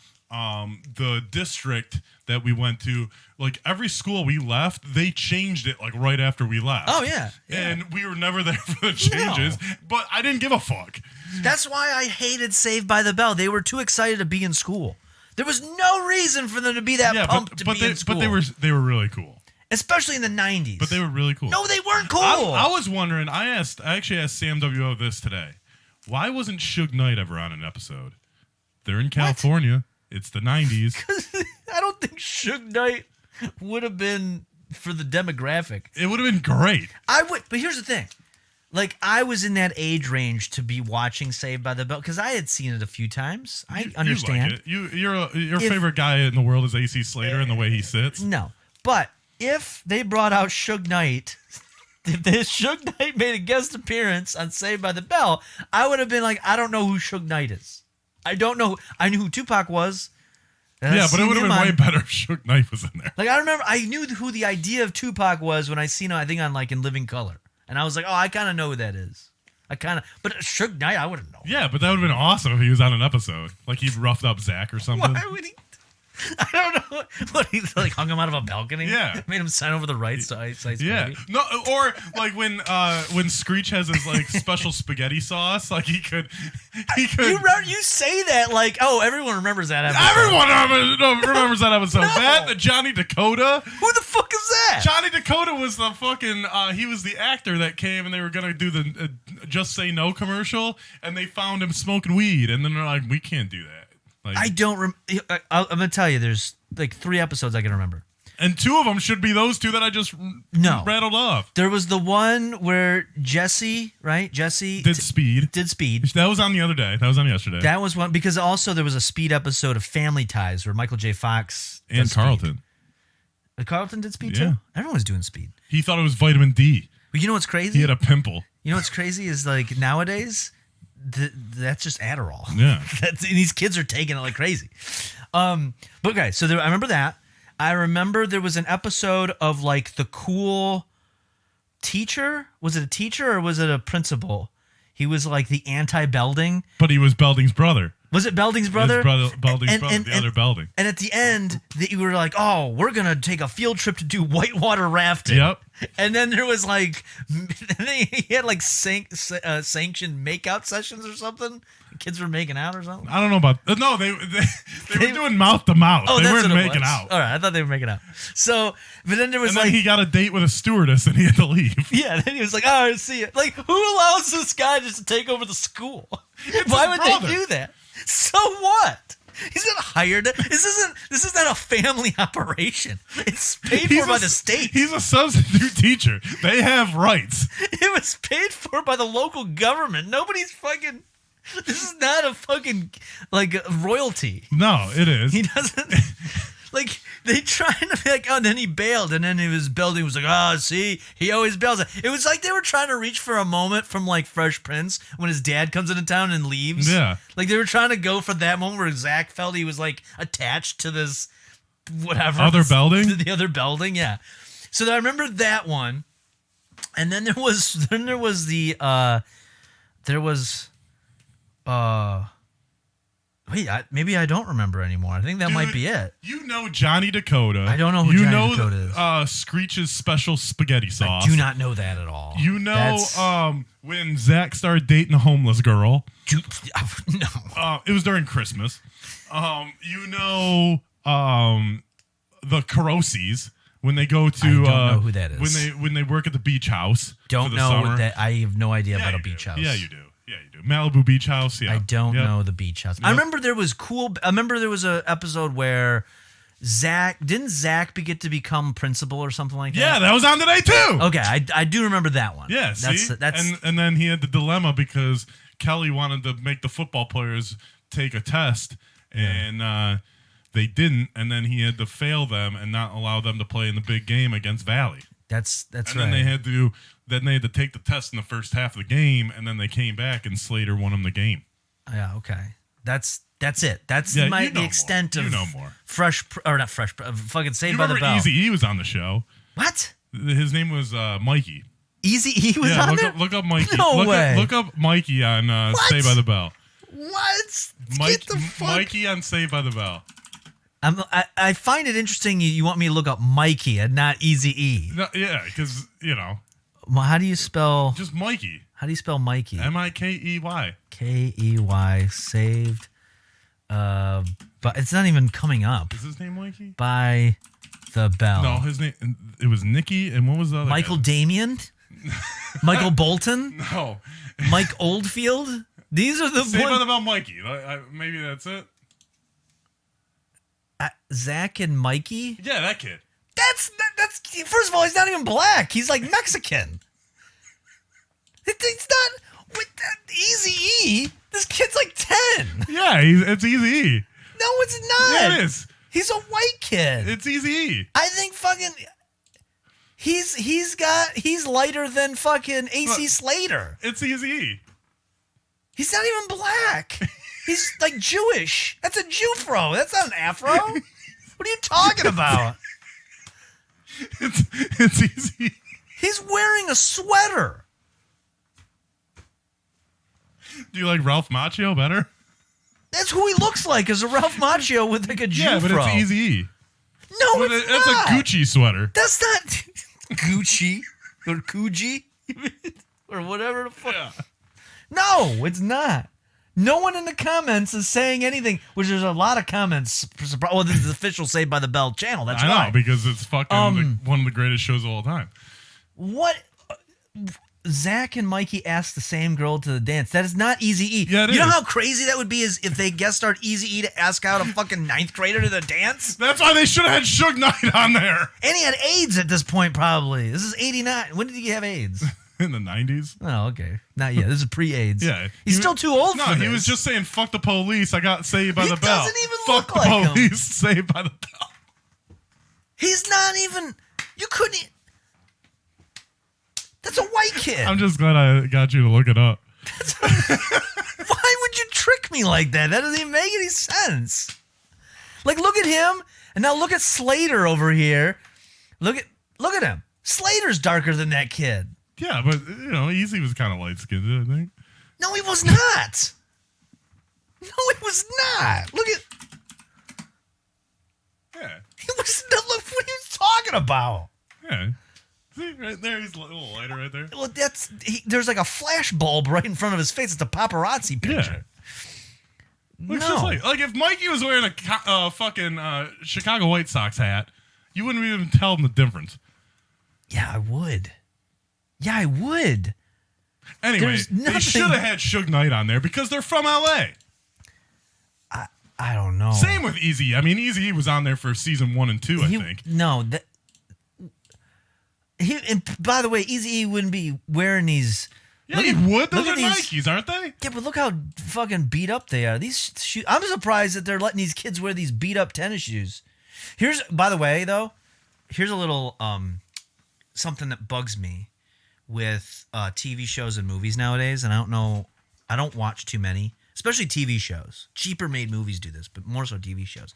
the district that we went to, like every school we left, they changed it like right after we left. Oh yeah. And we were never there for the changes, but I didn't give a fuck. That's why I hated Saved by the Bell. They were too excited to be in school. There was no reason for them to be that pumped to be in school. But they were really cool. Especially in the 90s. But they were really cool. No, they weren't cool. I was wondering, I actually asked Sam W.O. this today. Why wasn't Suge Knight ever on an episode? They're in California. It's the 90s. I don't think Suge Knight would have been for the demographic. It would have been great. I would, but here's the thing. Like, I was in that age range to be watching Saved by the Bell because I had seen it a few times. I understand. You like it. Your favorite guy in the world is AC Slater and the way he sits. No, but if they brought out Suge Knight, if Suge Knight made a guest appearance on Saved by the Bell, I would have been like, I don't know who Suge Knight is. I don't know. I knew who Tupac was. Yeah, but it would have been way better if Suge Knight was in there. Like, I remember, I knew who the idea of Tupac was when I seen him, I think, on like In Living Color. And I was like, oh, I kind of know who that is. But Suge Knight, I wouldn't know. Yeah, but that would have been awesome if he was on an episode. Like he roughed up Zach or something. Why would he? I don't know. What, he like hung him out of a balcony? Yeah. Made him sign over the rights to Ice Yeah. Baby? No, or like when Screech has his like special spaghetti sauce, like he could. You say that like, oh, everyone remembers that episode. Everyone remembers that episode. No. That, the Johnny Dakota. Who the fuck is that? Johnny Dakota was the fucking, he was the actor that came and they were going to do the Just Say No commercial, and they found him smoking weed, and then they're like, we can't do that. Like, I don't I'm going to tell you, there's like 3 episodes I can remember. And 2 of them should be those 2 that I just rattled off. There was the one where Jesse, right? Jesse did Speed. That was on the other day. That was on yesterday. That was one, because also there was a Speed episode of Family Ties where Michael J. Fox and Carlton. Carlton did Speed too? Everyone was doing Speed. He thought it was vitamin D. But you know what's crazy? He had a pimple. You know what's crazy is like nowadays, that's just Adderall. Yeah. And these kids are taking it like crazy. But okay, so I remember that. I remember there was an episode of like the cool teacher. Was it a teacher or was it a principal? He was like the anti-Belding. But he was Belding's brother. Was it Belding's brother? Belding's brother, And- the other Belding. And at the end, you were like, "Oh, we're gonna take a field trip to do whitewater rafting." Yep. And then there was like, he had like sanctioned makeout sessions or something. Kids were making out or something. I don't know about. No, they were doing mouth to mouth. Oh, They that's weren't what it making was. out. All right, I thought they were making out. So, but then there was And like, then he got a date with a stewardess, and he had to leave. yeah, then he was like, "Oh, I see it." Like, who allows this guy just to take over the school? Why would brother. they do that? So what? He's not hired. This isn't a family operation. It's paid for by the state. He's a substitute teacher. They have rights. It was paid for by the local government. Nobody's fucking. This is not a fucking like royalty. No, it is. He doesn't. Like they trying to be like, oh, and then he bailed, and then Belding was like, oh, see, he always bails. It was like they were trying to reach for a moment from like Fresh Prince when his dad comes into town and leaves. Yeah. Like they were trying to go for that moment where Zach felt he was like attached to this whatever Other Belding? to the other Belding, yeah. So I remember that one, and then there was maybe I don't remember anymore. I think that might be it. You know Johnny Dakota. I don't know who Johnny Dakota is. Screech's special spaghetti sauce. I do not know that at all. You know That's- when Zach started dating a homeless girl. No. It was during Christmas. You know the Carosies when they go to. I don't know who that is. When they work at the beach house. Don't for the know summer. that. I have no idea about a you beach do. house. Yeah, you do. Yeah, you do. Malibu Beach House. Yeah. I don't Yep. know the beach house. I remember there was I remember there was a episode where Zach get to become principal or something like that. Yeah, that was on today too. Okay, I do remember that one. Yeah, see? That's and then he had the dilemma because Kelly wanted to make the football players take a test, and they didn't, and then he had to fail them and not allow them to play in the big game against Valley. that's And right. then they had to take the test in the first half of the game, and then they came back and Slater won them the game. Yeah, okay. That's it. That's Yeah, you the know extent more. of You know more. not fresh, fucking Saved You by the remember Bell. Easy E was on the show. What? His name was Mikey. Easy E was Yeah, on there? look up Mikey. No way. Look up Mikey on What? Saved by the Bell. What? Mike, Get the fuck. Mikey on Saved by the Bell. I find it interesting you want me to look up Mikey and not Easy E. No, yeah, because Well, how do you spell just Mikey. Mikey? Mikey. Key saved. But it's not even coming up. Is his name Mikey? By the Bell. No, his name. It was Nicky, and what was the other? Michael guy? Damian? Michael Bolton? No, Mike Oldfield? These are the Saved by the Bell, Mikey. Maybe that's it. Zach and Mikey? Yeah, that kid. That's first of all, he's not even black. He's like Mexican. It's not with that Easy E. This kid's like 10. Yeah, it's Easy. No, it's not. Yeah, it is. He's a white kid. It's Easy. I think fucking he's lighter than fucking AC Slater. It's Easy. He's not even black. He's like Jewish. That's a Jewfro. That's not an afro. What are you talking about? It's Easy. He's wearing a sweater. Do you like Ralph Macchio better? That's who he looks like, is a Ralph Macchio with like a Jewfro. Yeah, but it's Easy. No, it's It's not. a Gucci sweater. That's not Gucci or Gucci or whatever the fuck. Yeah. No, it's not. No one in the comments is saying anything, which there's a lot of comments. Well, this is the official Saved by the Bell channel. That's I why. know, because it's fucking one of the greatest shows of all time. What? Zach and Mikey asked the same girl to the dance. That is not Easy E. Yeah, it you know is. how crazy that would be is if they guest starred Easy E to ask out a fucking 9th grader to the dance? That's why they should have had Suge Knight on there And he had AIDS at this point, probably. This is 89. When did he have AIDS? in the 90s. Oh, okay. Not yet. This is pre-AIDS. Yeah. He's He still was- too old No, for this. he was just saying, fuck the police. I got saved by He the bell. doesn't even fuck look the like him. police, saved by the bell. He's not even. You couldn't. That's a white kid. I'm just glad I got you to look it up. Why would you trick me like that? That doesn't even make any sense. Like, look at him, and now look at Slater over here. Look at him. Slater's darker than that kid. Yeah, but Easy was kind of light skinned, I think. No, he was not. No, he was not. Look at. Yeah. He was. Look what are you talking about. Yeah. See, right there, he's a little lighter right there. Well, there's like a flash bulb right in front of his face. It's a paparazzi picture. Looks No. just like if Mikey was wearing a fucking Chicago White Sox hat, you wouldn't even tell him the difference. Yeah, I would. Anyway, There's they nothing- should have had Suge Knight on there because they're from LA. I don't know. Same with Eazy. I mean, Eazy was on there for season 1 and 2, I think. No, and by the way, Eazy-E wouldn't be wearing these. Yeah, he would. Those look are at Nikes, aren't they? Yeah, but look how fucking beat up they are. These shoes. I'm surprised that they're letting these kids wear these beat up tennis shoes. By the way, though, here's a little something that bugs me with TV shows and movies nowadays, and I don't watch too many, especially TV shows. Cheaper made movies do this, but more so TV shows,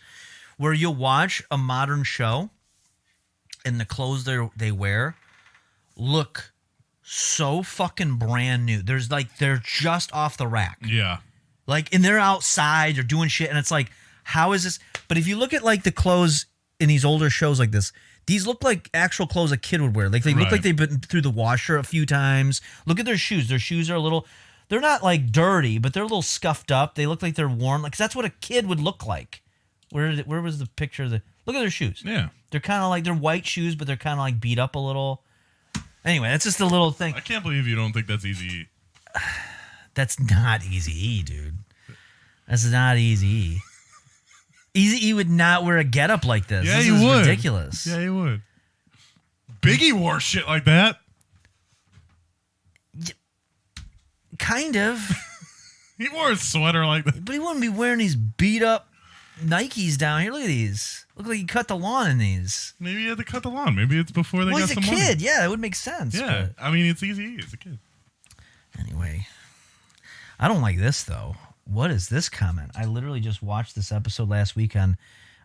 where you'll watch a modern show and the clothes they wear look so fucking brand new. They're just off the rack. Yeah. Like, and they're outside, they're doing shit, and it's like, how is this? But if you look at like the clothes in these older shows like this, these look like actual clothes a kid would wear. Like they look Right. like they've been through the washer a few times. Look at their shoes. Their shoes are a little, they're not like dirty, but they're a little scuffed up. They look like they're worn. Like, 'cause that's what a kid would look like. Where was the picture of look at their shoes. Yeah. They're kind of like, they're white shoes, but they're kind of like beat up a little. Anyway, that's just a little thing. I can't believe you don't think that's easy. That's not Eazy-E, dude. That's not Eazy-E. Eazy-E would not wear a getup like this. Yeah, This he is would. ridiculous. Yeah, he would. Biggie wore shit like that. Kind of. He wore a sweater like that. But he wouldn't be wearing these beat up Nikes down here. Look at these. Look like he cut the lawn in these. Maybe he had to cut the lawn. Maybe it's before they Well, got he's a some kid. money. Yeah, that would make sense. Yeah, I mean, it's easy. It's a kid. But anyway, I don't like this, though. What is this comment? I literally just watched this episode last week on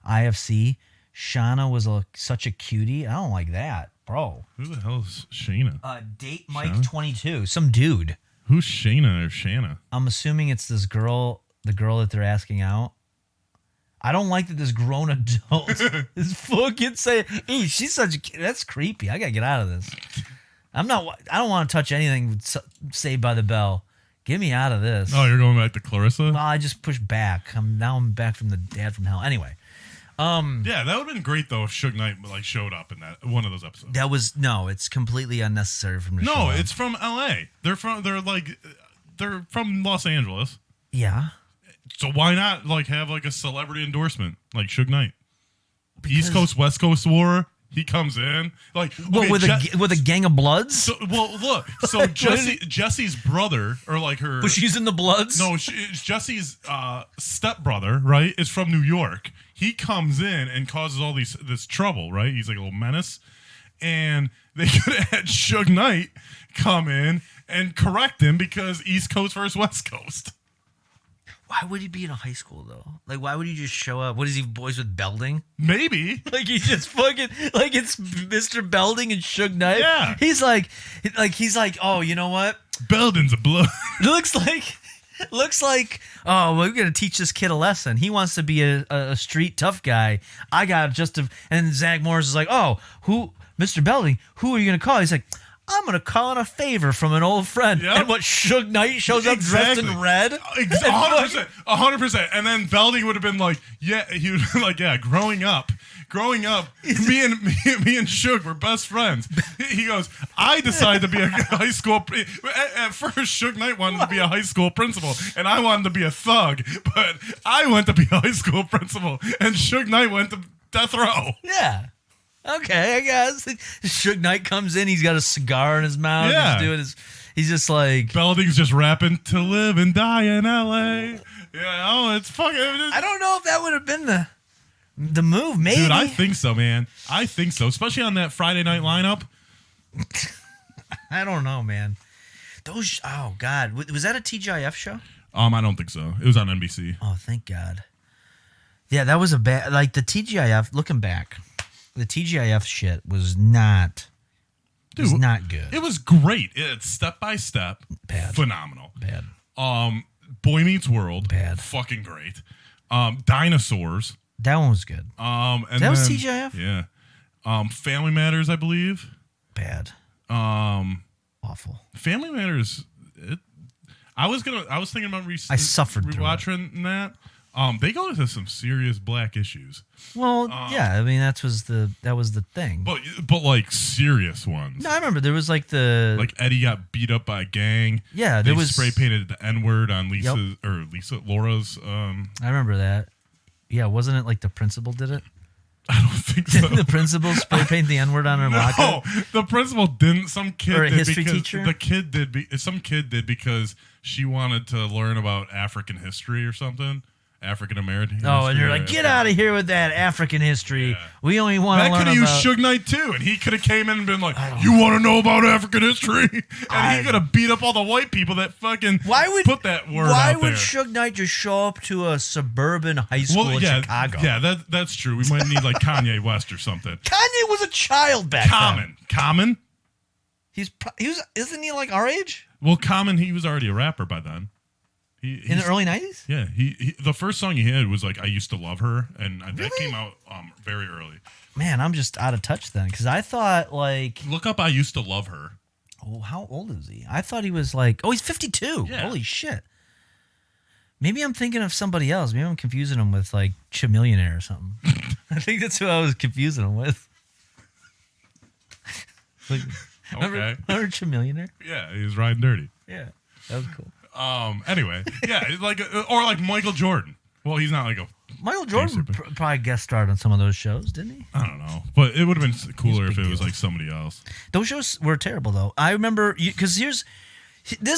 IFC. Shauna was such a cutie. I don't like that, bro. Who the hell is Shayna? Date Mike 22. Some dude. Who's Shayna or Shanna? I'm assuming it's this girl, the girl that they're asking out. I don't like that this grown adult is fucking saying, "Ooh, she's such a kid." That's creepy. I gotta get out of this. I don't want to touch anything Saved by the Bell. Get me out of this. Oh, you're going back to Clarissa? Well, I just pushed back. I'm back from the Dad from Hell. Anyway, Yeah, that would have been great though if Suge Knight showed up in that one of those episodes. it's completely unnecessary from the show. No, it's from LA. They're from Los Angeles. yeah. So why not have a celebrity endorsement like Suge Knight? Because- East Coast, West Coast war. He comes in With a gang of Bloods. So look. So Jesse's brother her. Was she using the Bloods? No, Jesse's stepbrother, right, is from New York. He comes in and causes all this trouble, right? He's like a little menace. And they could have had Suge Knight come in and correct him because East Coast versus West Coast. Why would he be in a high school though? Like, why would he just show up? What is he, boys with Belding? Maybe. Like he's just fucking like it's Mr. Belding and Suge Knight. Yeah. He's like, oh, you know what? Belden's a blood. It looks like, oh, we're gonna teach this kid a lesson. He wants to be a street tough guy. I got and Zach Morris is like, oh, Mr. Belding, who are you gonna call? He's like, I'm gonna call in a favor from an old friend. Yep. And what, Suge Knight shows up dressed in red? 100%. And then Belding would have been like, yeah, he would have been like, yeah, growing up, me and Suge were best friends. He goes, I decided to be a high school. At first, Suge Knight wanted to be a high school principal, and I wanted to be a thug. But I went to be a high school principal, and Suge Knight went to death row. Yeah. Okay, I guess. Suge Knight comes in, he's got a cigar in his mouth. Yeah. He's just like, Belding's just rapping to live and die in LA. Yeah, oh, it's fucking. I don't know if that would have been the move, maybe. Dude, I think so, man. I think so, especially on that Friday night lineup. I don't know, man. Those. Oh God, was that a TGIF show? I don't think so. It was on NBC. Oh, thank God. Yeah, that was a bad. Like the TGIF. Looking back, the TGIF shit was not. Dude, was not good. It was great. It's step by step. Bad. Phenomenal. Bad. Boy Meets World. Bad. Fucking great. Dinosaurs. That one was good. And That was then- TGIF? Yeah. Family Matters, I believe. Bad. Awful. Family Matters. I was thinking about I suffered through rewatching that. They go into some serious black issues, Well, yeah. I mean, that was the thing. but like serious ones. No, I remember there was like the Like Eddie got beat up by a gang. Yeah, they there was spray painted the N-word on Laura's. I remember that. Yeah, wasn't it like the principal did it? I don't think so. Didn't the principal spray paint the N-word on her locker? No, the principal didn't. Some kid Or a did history because teacher? the kid did. Some kid did because she wanted to learn about African history or something. African American. Oh, and you're like, get out of here with that African history. Yeah. We only want to That learn could have used about. Suge Knight too, and he could have came in and been like, "You want to know about African history?" And he could have beat up all the white people that fucking put that word Why out would there. Suge Knight just show up to a suburban high school in Chicago? Yeah, that's true. We might need like Kanye West or something. Kanye was a child back then. Common. Isn't he like our age? Well, Common, he was already a rapper by then. In the early 90s? Yeah, he the first song he had was like "I Used to Love Her," and that came out very early. Man, I'm just out of touch then, because I thought like, Look up "I Used to Love Her." oh, how old is he? I thought he was like, oh, he's 52. Yeah. Holy shit. Maybe I'm thinking of somebody else. Maybe I'm confusing him with like Chamillionaire or something. I think that's who I was confusing him with. Like, Okay. remember Chamillionaire? Yeah, he was riding dirty. Yeah, that was cool. Anyway, yeah, like or like Michael Jordan. Well, he's not like a. Michael Jordan Gangster, probably guest starred on some of those shows, didn't he? I don't know, but it would have been cooler if big it was deal. like somebody else. Those shows were terrible, though. I remember because this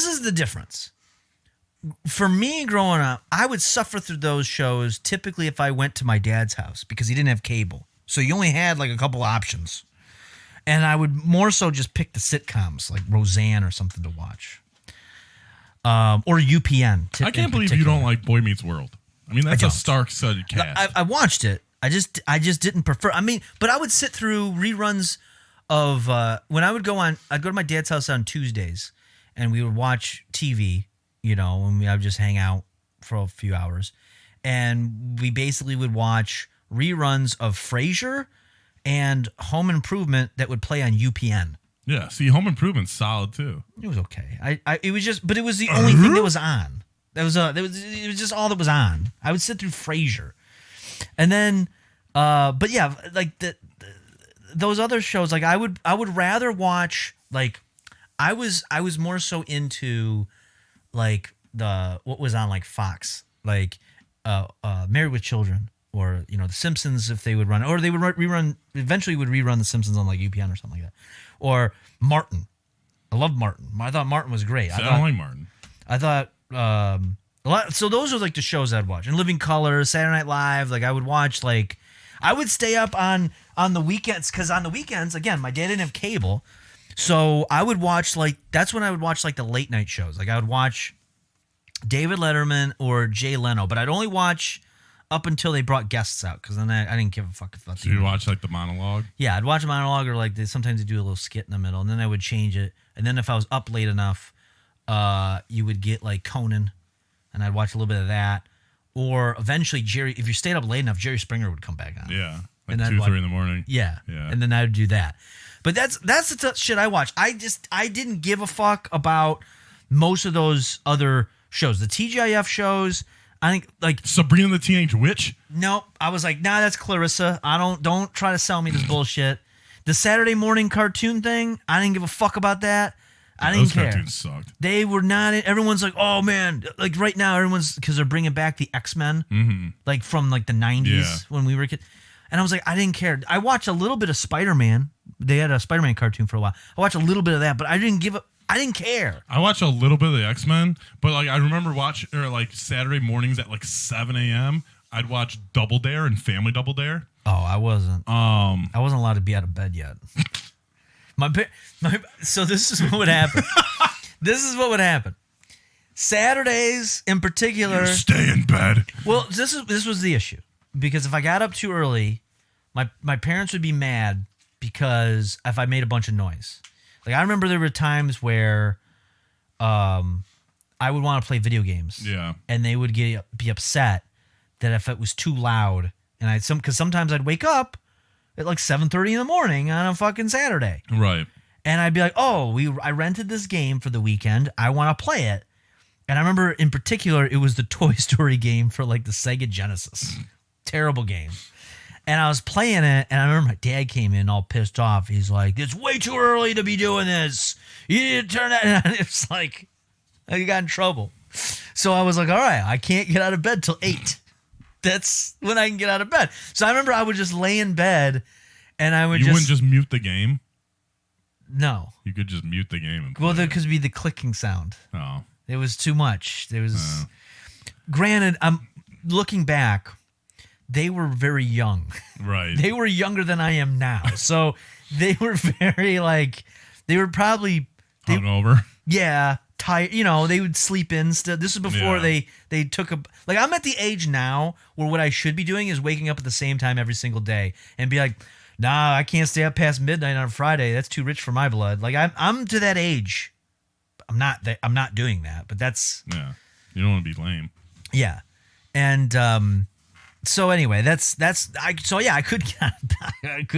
is the difference. For me, growing up, I would suffer through those shows typically if I went to my dad's house because he didn't have cable, so you only had like a couple options, and I would more so just pick the sitcoms like Roseanne or something to watch, or UPN. I can't believe you don't like Boy Meets World. I mean, that's a don't. star-studded cast. I watched it. I just didn't prefer. I mean, but I would sit through reruns of when I would go on. I'd go to my dad's house on Tuesdays, and we would watch TV. You know, and I would just hang out for a few hours, and we basically would watch reruns of Frasier and Home Improvement that would play on UPN. Yeah, see, Home Improvement's solid too. It was okay. It was just, but it was the only thing that was on. It was just all that was on. I would sit through Frasier, and then, but yeah, like those other shows, like I would rather watch like I was more so into like what was on like Fox, like Married with Children, or you know The Simpsons if they would run, or they would rerun. Eventually, would rerun The Simpsons on like UPN or something like that, or Martin. I loved Martin. I thought Martin was great. See, I don't like Martin. I thought a lot. So those are like the shows I'd watch. And Living Color, Saturday Night Live. Like I would watch. Like I would stay up on the weekends because on the weekends, again, my dad didn't have cable, so I would watch like that's when I would watch like the late night shows. Like I would watch David Letterman or Jay Leno, but I'd only watch up until they brought guests out because then I didn't give a fuck about So you watch like the monologue? Yeah, I'd watch a monologue or like sometimes they do a little skit in the middle, and then I would change it. And then if I was up late enough, you would get like Conan, and I'd watch a little bit of that. Or eventually Jerry, if you stayed up late enough, Jerry Springer would come back on. Yeah, And like then 2, what? 3 in the morning. Yeah. Yeah. And then I would do that. But that's the shit I watch. I didn't give a fuck about most of those other shows. The TGIF shows, I think like Sabrina the Teenage Witch. nope. I was like, nah, that's Clarissa. Don't try to sell me this bullshit. The Saturday morning cartoon thing, I didn't give a fuck about that. I didn't Those care. cartoons sucked. They were not. Everyone's like, oh man, like right now, everyone's because they're bringing back the X-Men, like from like the 90s Yeah. when we were kids. And I was like, I didn't care. I watched a little bit of Spider-Man. They had a Spider-Man cartoon for a while. I watched a little bit of that, but I didn't care. I watched a little bit of the X-Men, but like I remember watching or like Saturday mornings at like 7 a.m. I'd watch Double Dare and Family Double Dare. Oh, I wasn't allowed to be out of bed yet. So this is what would happen. This is what would happen. Saturdays in particular. You stay in bed. Well, this was the issue, because if I got up too early, my parents would be mad because if I made a bunch of noise. Like I remember there were times where, I would want to play video games. Yeah. And they would be upset that if it was too loud, and because sometimes I'd wake up at like 7:30 in the morning on a fucking Saturday. Right. And I'd be like, oh, I rented this game for the weekend. I want to play it. And I remember in particular, it was the Toy Story game for like the Sega Genesis. Terrible game. And I was playing it, and I remember my dad came in all pissed off. He's like, it's way too early to be doing this. You need to turn that. And it's like, I got in trouble. So I was like, all right, I can't get out of bed till 8. That's when I can get out of bed. So I remember I would just lay in bed, and I would wouldn't just mute the game? No. You could just mute the game. And Well, play there it. could be the clicking sound. Oh. It was too much. There was, granted, I'm looking back, they were very young. Right. They were younger than I am now. So they were very they were probably, Hungover. yeah, tired. You know, they would sleep in still. This is before Yeah. they took I'm at the age now where what I should be doing is waking up at the same time every single day and be like, nah, I can't stay up past midnight on a Friday. That's too rich for my blood. Like I'm to that age. I'm not doing that, but that's Yeah. You don't want to be lame. yeah. And so anyway, I couldn't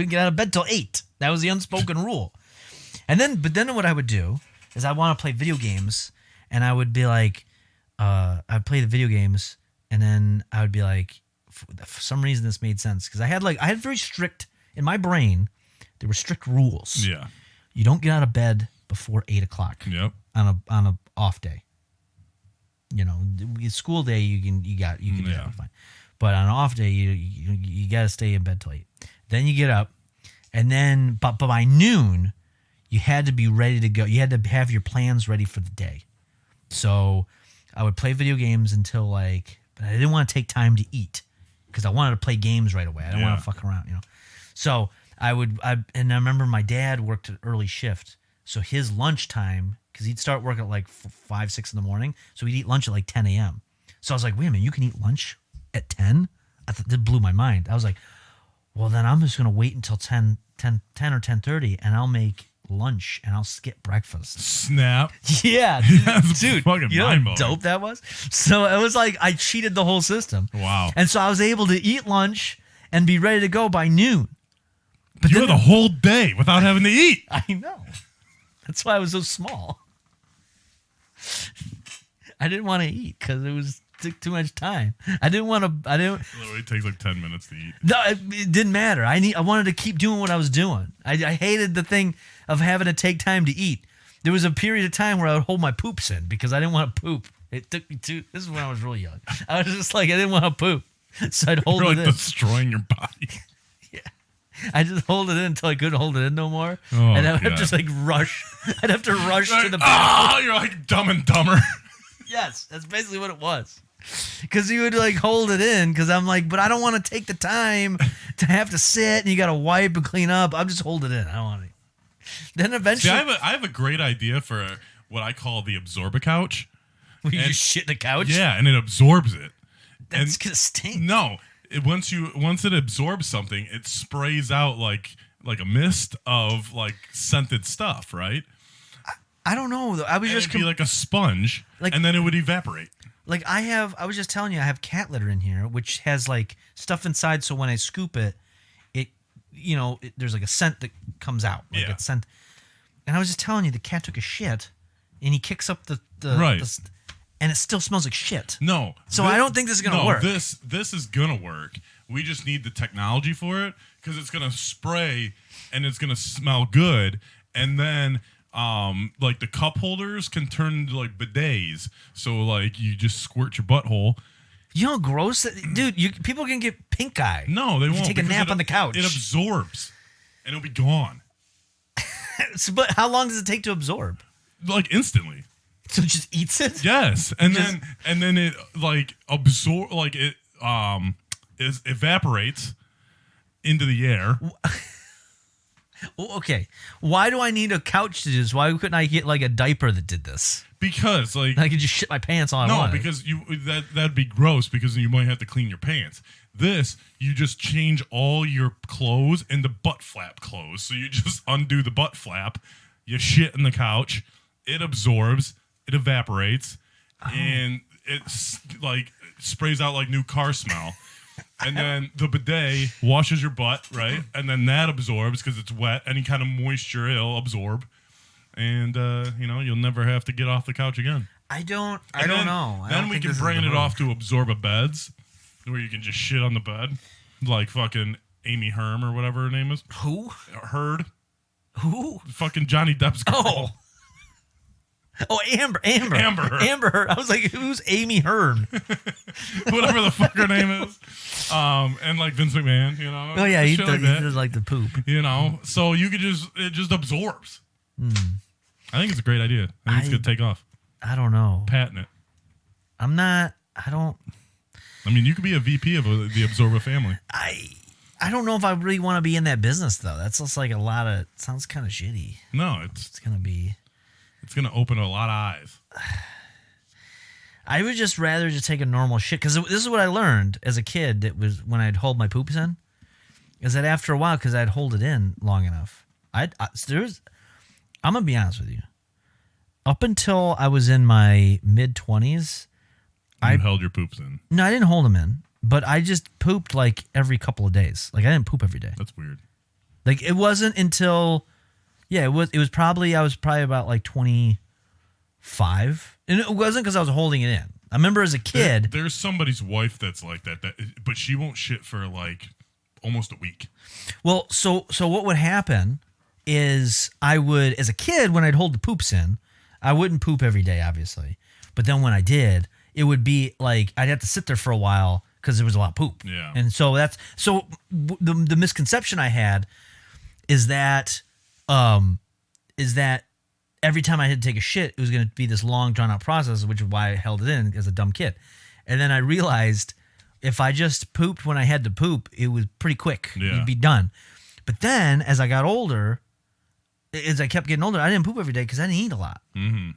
get out of bed till 8. That was the unspoken rule. But then what I would do is I want to play video games, and I would be like, I'd play the video games, and then I would be like, for some reason this made sense because I had very strict in my brain. There were strict rules. Yeah. You don't get out of bed before 8 o'clock. Yep. On a off day. You know, school day you can do that fine, but on an off day you got to stay in bed till 8. Then you get up, and then but by noon you had to be ready to go. You had to have your plans ready for the day. So I would play video games until but I didn't want to take time to eat because I wanted to play games right away. I didn't want to fuck around, you know. So and I remember my dad worked an early shift, so his lunchtime. Because he'd start work at 5, 6 in the morning. So he'd eat lunch at 10 a.m. So I was like, wait a minute, you can eat lunch at 10? That blew my mind. I was like, well, then I'm just going to wait until 10 or 10:30 and I'll make lunch and I'll skip breakfast. Snap. Yeah. That's Dude, fucking you know how mind-blowing. dope that was? So it was like I cheated the whole system. Wow. And so I was able to eat lunch and be ready to go by noon. But You had the whole day without having to eat. I know. That's why I was so small. I didn't want to eat because took too much time. I didn't. It literally takes 10 minutes to eat. No, it didn't matter. I wanted to keep doing what I was doing. I hated the thing of having to take time to eat. There was a period of time where I would hold my poops in because I didn't want to poop. It took me this is when I was really young. I was just I didn't want to poop. So I'd hold You're it in. destroying your body. I just hold it in until I couldn't hold it in no more. Oh, and I would have God. to rush. I'd have to rush to the bathroom. Oh, you're like Dumb and Dumber. Yes, that's basically what it was. Because you would hold it in because I'm but I don't want to take the time to have to sit and you got to wipe and clean up. I'm just hold it in. I don't want to. Then eventually. See, I have a great idea for what I call the absorb couch. you and- just shit in the couch? Yeah, and it absorbs it. That's going to stink. No, once it absorbs something, it sprays out like a mist of scented stuff, right? I don't know. Though. I was And just it'd be like a sponge, and then it would evaporate. I was just telling you, I have cat litter in here, which has stuff inside. So when I scoop it, there's a scent that comes out. Yeah. It's scent. And I was just telling you, the cat took a shit, and he kicks up the Right. and it still smells like shit. No. So I don't think this is gonna work. This is gonna work. We just need the technology for it because it's gonna spray and it's gonna smell good, and then the cup holders can turn into bidets. So you just squirt your butthole. You know how gross dude, people can get pink eye. No, they if won't. you take a because nap on the couch. It absorbs, and it'll be gone But how long does it take to absorb? instantly. So it just eats it? Yes, and then it absorb it evaporates into the air. Well, okay. Why do I need a couch to do this? Why couldn't I get like a diaper that did this? Because like I could just shit my pants all I no, wanted. because that'd be gross because you might have to clean your pants. This, you just change all your clothes into butt flap clothes. So you just undo the butt flap, you shit in the couch, it absorbs, it evaporates, and it's like sprays out like new car smell. And then the bidet washes your butt, right? And then that absorbs because it's wet. Any kind of moisture, it'll absorb. And, you'll never have to get off the couch again. I don't Then know. I Then don't we think can this is bring the it move. off to Absorba beds, where you can just shit on the bed. Like fucking Amy Herm or whatever her name is. Who? Heard. Who? Fucking Johnny Depp's girl. Oh. Oh, Amber. Amber Heard. Amber Heard. I was like, who's Amy Hearn? Whatever the fuck her name is. And like Vince McMahon, Oh, yeah, he shit does, like that. he does like the poop. So you could it just absorbs. I think it's a great idea. I think it's going to take off. I don't know. Patent it. I don't. I mean, you could be a VP of the Absorba family. I don't know if I really want to be in that business, though. That's just like sounds kind of shitty. No, it's going to be. It's going to open a lot of eyes. I would just rather just take a normal shit. Because this is what I learned as a kid. It was when I'd hold my poops in. Is that after a while, because I'd hold it in long enough. I'm going to be honest with you. Up until I was in my mid-20s. You held your poops in. No, I didn't hold them in. But I just pooped like every couple of days. Like I didn't poop every day. That's weird. Like it wasn't until, it was probably, I was probably about like 25. And it wasn't because I was holding it in. I remember as a kid. There's somebody's wife that's like that, but she won't shit for like almost a week. Well, so what would happen is I would, as a kid, when I'd hold the poops in, I wouldn't poop every day, obviously. But then when I did, it would be like I'd have to sit there for a while because there was a lot of poop. Yeah. And so the misconception I had is that every time I had to take a shit, it was going to be this long, drawn out process, which is why I held it in as a dumb kid. And then I realized if I just pooped when I had to poop, it was pretty quick. Yeah. It'd be done. But then as I got older, as I kept getting older, I didn't poop every day because I didn't eat a lot. Mm-hmm.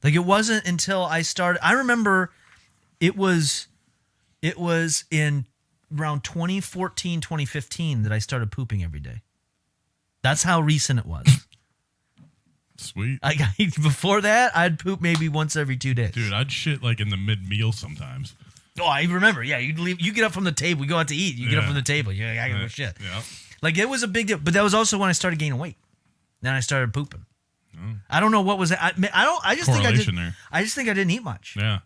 Like it wasn't until I started. I remember it was in around 2014, 2015 that I started pooping every day. That's how recent it was. Sweet. Before that, I'd poop maybe once every 2 days. Dude, I'd shit like in the mid-meal sometimes. Oh, I remember. Yeah, you get up from the table. We go out to eat. You get up Yeah. from the table. I gotta go shit. Yeah. Like it was a big deal. But that was also when I started gaining weight. Then I started pooping. I don't know what was it. I just think I did. Correlation there. I just think I didn't eat much, Yeah.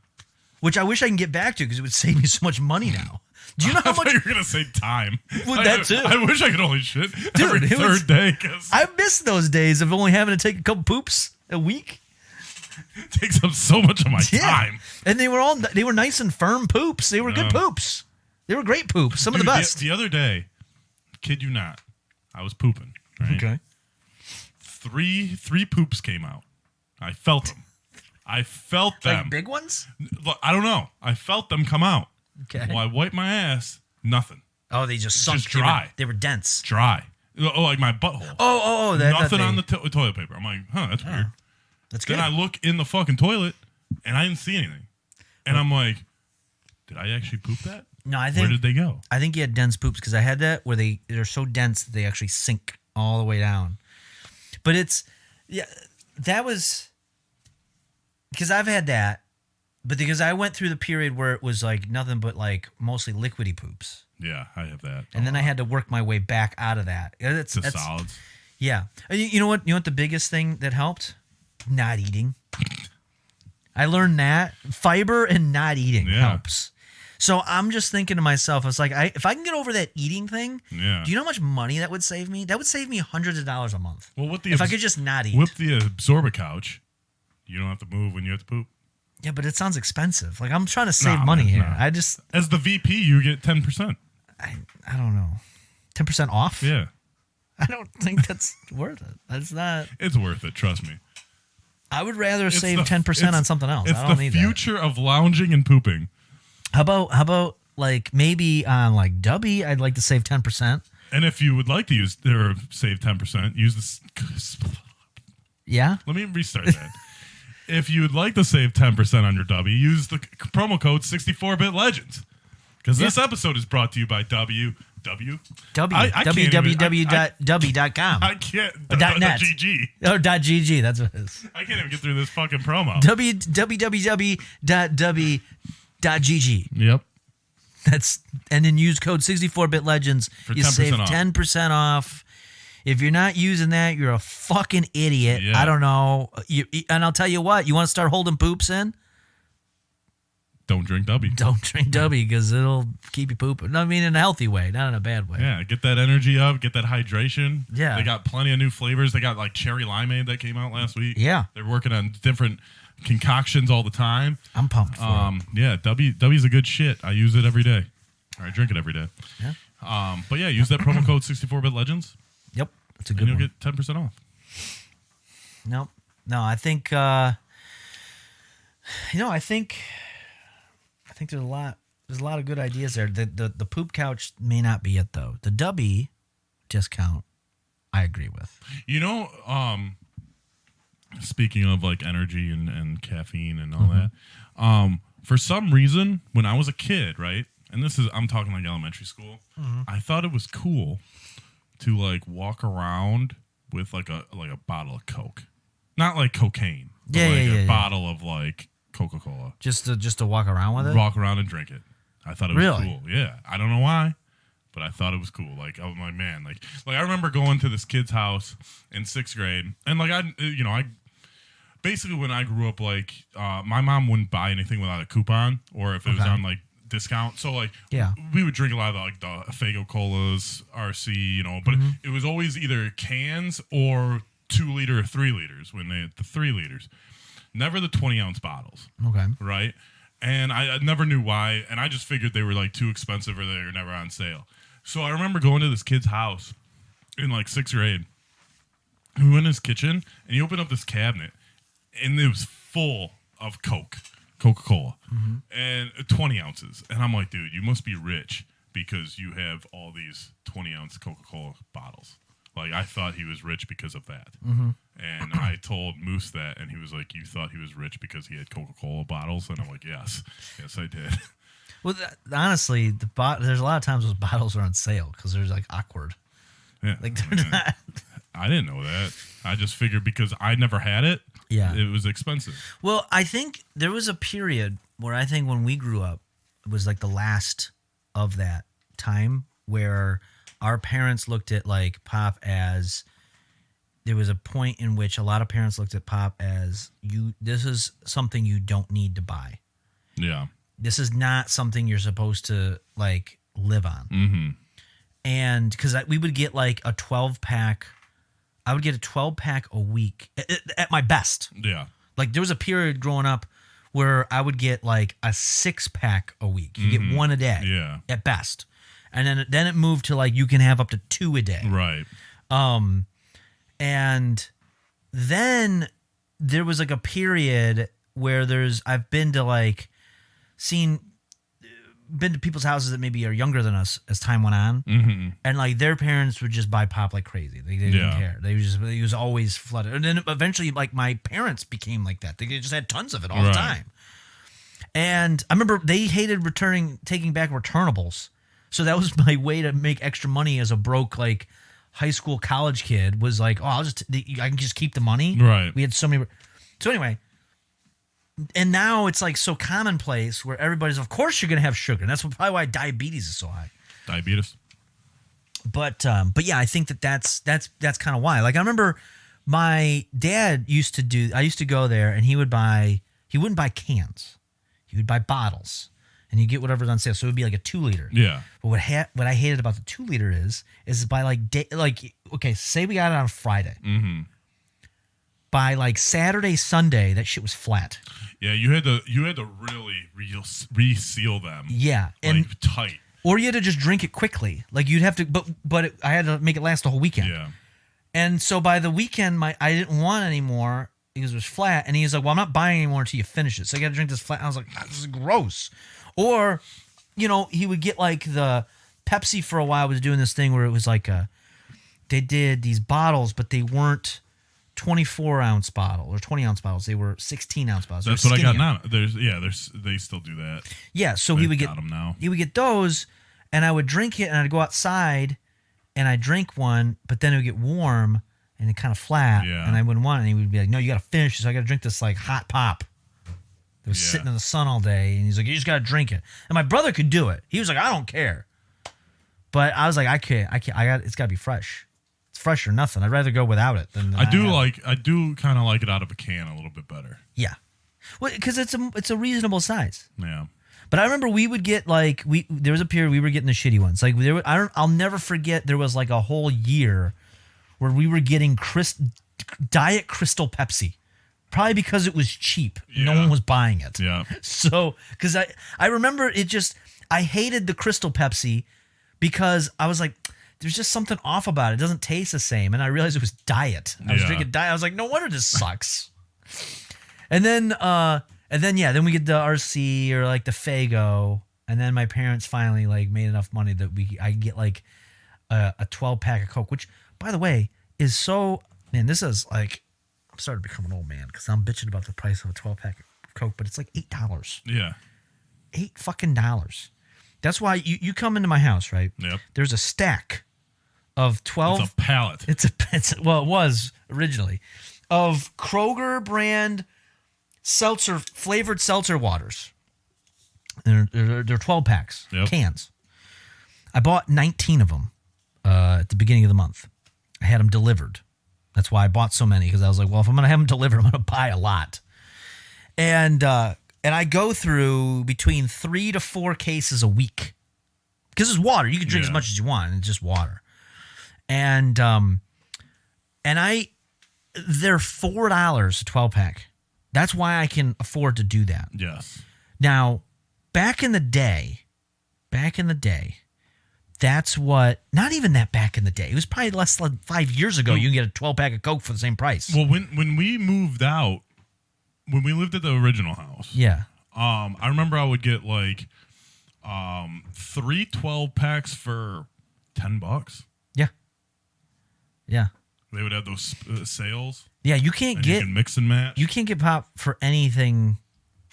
which I wish I can get back to because it would save me so much money now. Do you know how I thought much? you were going to say time. Well, that too. I wish I could only shit Dude, every it was- third day because I miss those days of only having to take a couple poops a week. it takes up so much of my time. And they were nice and firm poops. They were good poops. They were great poops. Some of Dude, the best. The other day, kid you not, I was pooping. Right? Okay. Three poops came out. I felt them. them. Like big ones? Look, I don't know. I felt them come out. Okay. Well, I wiped my ass. Nothing. Oh, they just sunk. Just dry. They were dense. Dry. Oh, like my butthole. Oh, Nothing on the toilet paper. I'm like, that's weird. That's good. Then I look in the fucking toilet, and I didn't see anything. And I'm like, did I actually poop that? No, I Where think did they go? I think you had dense poops because I had that where they're so dense that they actually sink all the way down. But that was because I've had that, but because I went through the period where it was like nothing but like mostly liquidy poops, Yeah, I have that. and then I had to work my way back out of that. That's solids. Yeah. You know what? You know what the biggest thing that helped? Not eating. I learned that fiber and not eating helps. So I'm just thinking to myself, I was like, if I can get over that eating thing, Yeah. do you know how much money that would save me? That would save me hundreds of dollars a month. Well, with the if I could just not eat. Whip the Absorba couch. You don't have to move when you have to poop. Yeah, but it sounds expensive. Like I'm trying to save Nah, money man, here. nah. I As the VP, you get 10%. I don't know. 10% off? Yeah. I don't think that's worth it. That's not. It's worth it, trust me. I would rather save the- 10% on something else. It's I don't the need future of lounging and pooping. that. How about like maybe on like Dubby, I'd like to save 10%. And if you would like to use or save 10%, use this. Yeah. Let me restart that. If you would like to save 10% on your W, use the promo code 64-Bit Legends. Because this episode is brought to you by www.w.com. www.w.com. I can't. .net. .gg. Oh, .gg. That's what it is. I can't even get through this fucking promo. www.w.gg. Yep. And then use code 64-Bit Legends. For you 10% save off. 10% off. If you're not using that, you're a fucking idiot. Yeah. I don't know. And I'll tell you what, you want to start holding poops in? Don't drink W. Don't drink W because it'll keep you pooping. No, I mean in a healthy way, not in a bad way. Yeah, get that energy up, get that hydration. Yeah. They got plenty of new flavors. They got like cherry limeade that came out last week. Yeah. They're working on different concoctions all the time. I'm pumped for it. Yeah, W's a good shit. I use it every day. Or I drink it every day. Yeah. But yeah, use that promo code 64-Bit Legends Yep. It's a and good you'll one. get 10% off. No, I think I think there's a lot of good ideas there. The poop couch may not be it though. The W discount, I agree with. You know, speaking of like energy and caffeine and all that, for some reason when I was a kid, right? And I'm talking like elementary school, I thought it was cool to like walk around with like a bottle of Coke. Not like cocaine. But a bottle of like Coca-Cola. Just to walk around with it? Walk around and drink it. I thought it was Really? cool. Yeah. I don't know why, but I thought it was cool. Like, I'm like, man, like I remember going to this kid's house in 6th grade, and like I basically when I grew up, like my mom wouldn't buy anything without a coupon or if it was on like discount. So like we would drink a lot of the Faygo Colas, RC, but it was always either cans or 2 liter or 3 liters when they had the 3 liters. Never the 20-ounce bottles. Okay. Right? And I never knew why, and I just figured they were like too expensive or they were never on sale. So I remember going to this kid's house in like 6th grade. We went in his kitchen and he opened up this cabinet and it was full of Coca-Cola, and 20 ounces. And I'm like, dude, you must be rich because you have all these 20-ounce Coca-Cola bottles. Like, I thought he was rich because of that. And I told Moose that, and he was like, you thought he was rich because he had Coca-Cola bottles? And I'm like, yes, I did. Well, honestly, there's a lot of times those bottles are on sale because they're like awkward. Yeah. Like they're not. I didn't know that. I just figured because I never had it, it was expensive. Well, I think there was a period where I think when we grew up, it was like the last of that time where our parents looked at like pop as, there was a point in which a lot of parents looked at pop as this is something you don't need to buy. Yeah. This is not something you're supposed to like live on. Mm-hmm. And because we would get like a 12-pack, I would get a 12-pack a week at my best. Yeah. Like there was a period growing up where I would get like a 6-pack a week. You get one a day. Yeah. At best. And then it moved to like you can have up to 2 a day. Right. And then there was like a period where I've been to people's houses that maybe are younger than us as time went on. Mm-hmm. And like their parents would just buy pop like crazy. They didn't care. It was always flooded. And then eventually like my parents became like that. They just had tons of it all the time. And I remember they hated taking back returnables. So that was my way to make extra money as a broke like high school, college kid was like, I can just keep the money. Right. We had so many. So anyway, and now it's like so commonplace where everybody's, of course you're going to have sugar. And that's probably why diabetes is so high. Diabetes. But yeah, I think that's kind of why. Like I remember my dad I used to go there and he wouldn't buy cans. He would buy bottles. And you get whatever's on sale. So it would be like a 2 liter. Yeah. But what I hated about the 2 liter is by okay, say we got it on Friday. Mm-hmm. By like Saturday, Sunday, that shit was flat. Yeah, you had to really reseal them. Yeah, and tight. Or you had to just drink it quickly. Like you'd have to, but I had to make it last the whole weekend. Yeah. And so by the weekend, I didn't want any more because it was flat. And he's like, "Well, I'm not buying anymore until you finish it. So you got to drink this flat." And I was like, "This is gross." Or, he would get like the Pepsi for a while was doing this thing where it was like they did these bottles, but they weren't 24-ounce bottle or 20-ounce bottles. They were 16-ounce bottles. That's what I got now. They still do that. Yeah, so They've he would got get them now. He would get those, and I would drink it, and I'd go outside, and I'd drink one, but then it would get warm and it kind of flat, Yeah. and I wouldn't want it. And he would be like, "No, you got to finish this. I got to drink this like hot pop." It was sitting in the sun all day, and he's like, "You just got to drink it." And my brother could do it. He was like, "I don't care," but I was like, "I can't. It's got to be fresh. It's fresh or nothing. I'd rather go without it than." I do kind of like it out of a can a little bit better. Yeah, well, because it's a reasonable size. Yeah. But I remember we would get there was a period we were getting the shitty ones. Like I'll never forget there was like a whole year where we were getting Diet Crystal Pepsi. Probably because it was cheap. No one was buying it. Yeah. So, because I remember I hated the Crystal Pepsi because I was like, there's just something off about it. It doesn't taste the same. And I realized it was diet. I was drinking diet. I was like, no wonder this sucks. And then then we get the RC or like the Faygo. And then my parents finally like made enough money that I get like a 12-pack of Coke, which, by the way, is so, man, this is like, I'm starting to become an old man because I'm bitching about the price of a 12-pack of Coke, but it's like $8. Yeah. $8. That's why you come into my house, right? Yep. There's a stack of 12. It's a pallet. It was originally of Kroger brand flavored seltzer waters. They're 12 packs, cans. I bought 19 of them at the beginning of the month. I had them delivered. That's why I bought so many, because I was like, well, if I'm going to have them delivered, I'm going to buy a lot. And I go through between 3 to 4 cases a week. Because it's water. You can drink as much as you want. It's just water. And they're $4 a 12-pack. That's why I can afford to do that. Yes. Now, back in the day, that's what, not even that back in the day. It was probably less than 5 years ago. You can get a 12-pack of Coke for the same price. Well, when we moved out, when we lived at the original house, I remember I would get like 3 12-packs for $10. Yeah. They would have those sales. Yeah, you can't you can mix and match. You can't get pop for anything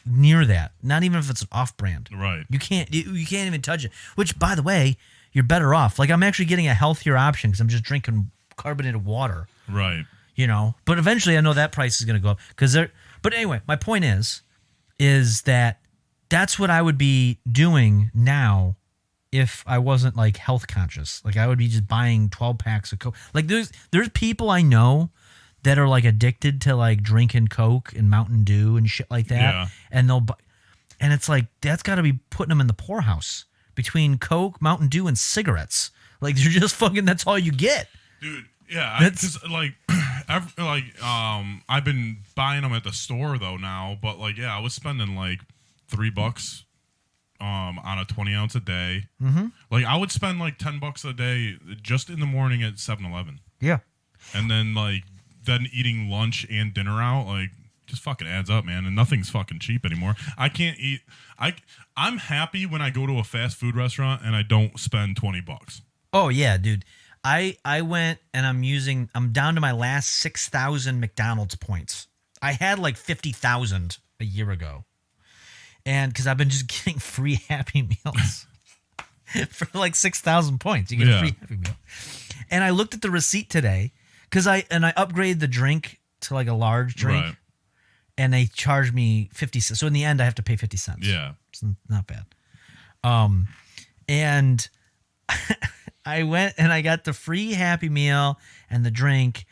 near that. Not even if it's an off-brand. Right. You can't even touch it. Which, by the way, you're better off. Like, I'm actually getting a healthier option because I'm just drinking carbonated water. Right. You know, but eventually I know that price is going to go up but anyway, my point is that that's what I would be doing now if I wasn't like health conscious. Like, I would be just buying 12 packs of Coke. Like, there's people I know that are like addicted to like drinking Coke and Mountain Dew and shit like that. Yeah. And and it's like, that's got to be putting them in the poorhouse between Coke, Mountain Dew, and cigarettes. Like, they're just fucking, that's all you get. Dude, yeah. I've been buying them at the store though now, but like, I was spending like $3 on a 20-ounce a day. Mm-hmm. Like, I would spend like $10 a day just in the morning at 7-Eleven. Yeah. And then then eating lunch and dinner out, like, just fucking adds up, man. And nothing's fucking cheap anymore. I can't eat. I'm happy when I go to a fast food restaurant and I don't spend $20. Oh yeah, dude. I went and I'm down to my last 6,000 McDonald's points. I had like 50,000 a year ago. And because I've been just getting free Happy Meals for like 6,000 points. You get a free Happy Meal. And I looked at the receipt today because I upgraded the drink to like a large drink. Right. And they charged me 50 cents. So in the end, I have to pay 50 cents. Yeah. It's not bad. And I went and I got the free Happy Meal and the drink.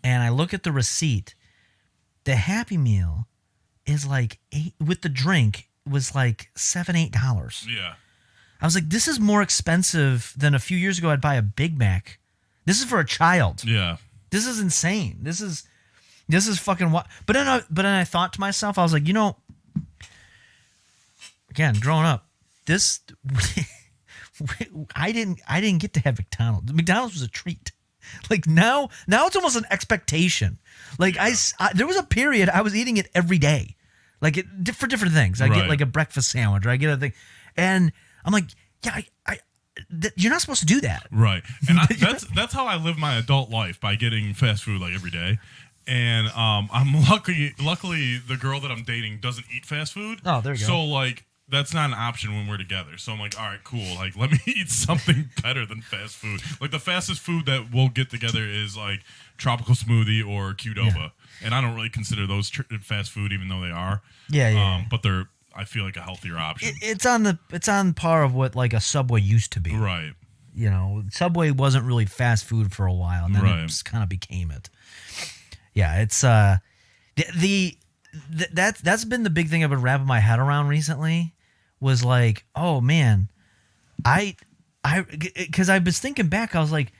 And I look at the receipt. The Happy Meal is like $8, with the drink was like $7-8. Yeah. I was like, this is more expensive than a few years ago I'd buy a Big Mac. This is for a child. Yeah. This is insane. This is fucking what? But then I thought to myself, I was like, again, growing up, this I didn't get to have McDonald's. McDonald's was a treat. Like now it's almost an expectation. Like there was a period I was eating it every day, like for different things. I get like a breakfast sandwich, or I get a thing, and I'm like, yeah, you're not supposed to do that. Right. And that's how I live my adult life, by getting fast food like every day. And I'm luckily the girl that I'm dating doesn't eat fast food. Oh, there you go. So like that's not an option when we're together. So I'm like, all right, cool. Like let me eat something better than fast food. Like the fastest food that we'll get together is like tropical smoothie or Qdoba. Yeah. And I don't really consider those fast food, even though they are. Yeah. But they're, I feel like, a healthier option. It's on par of what like a Subway used to be. Right. You know, Subway wasn't really fast food for a while, and then it just kind of became it. Yeah, it's that's been the big thing I've been wrapping my head around recently. Was like, oh man, because I was thinking back, I was like,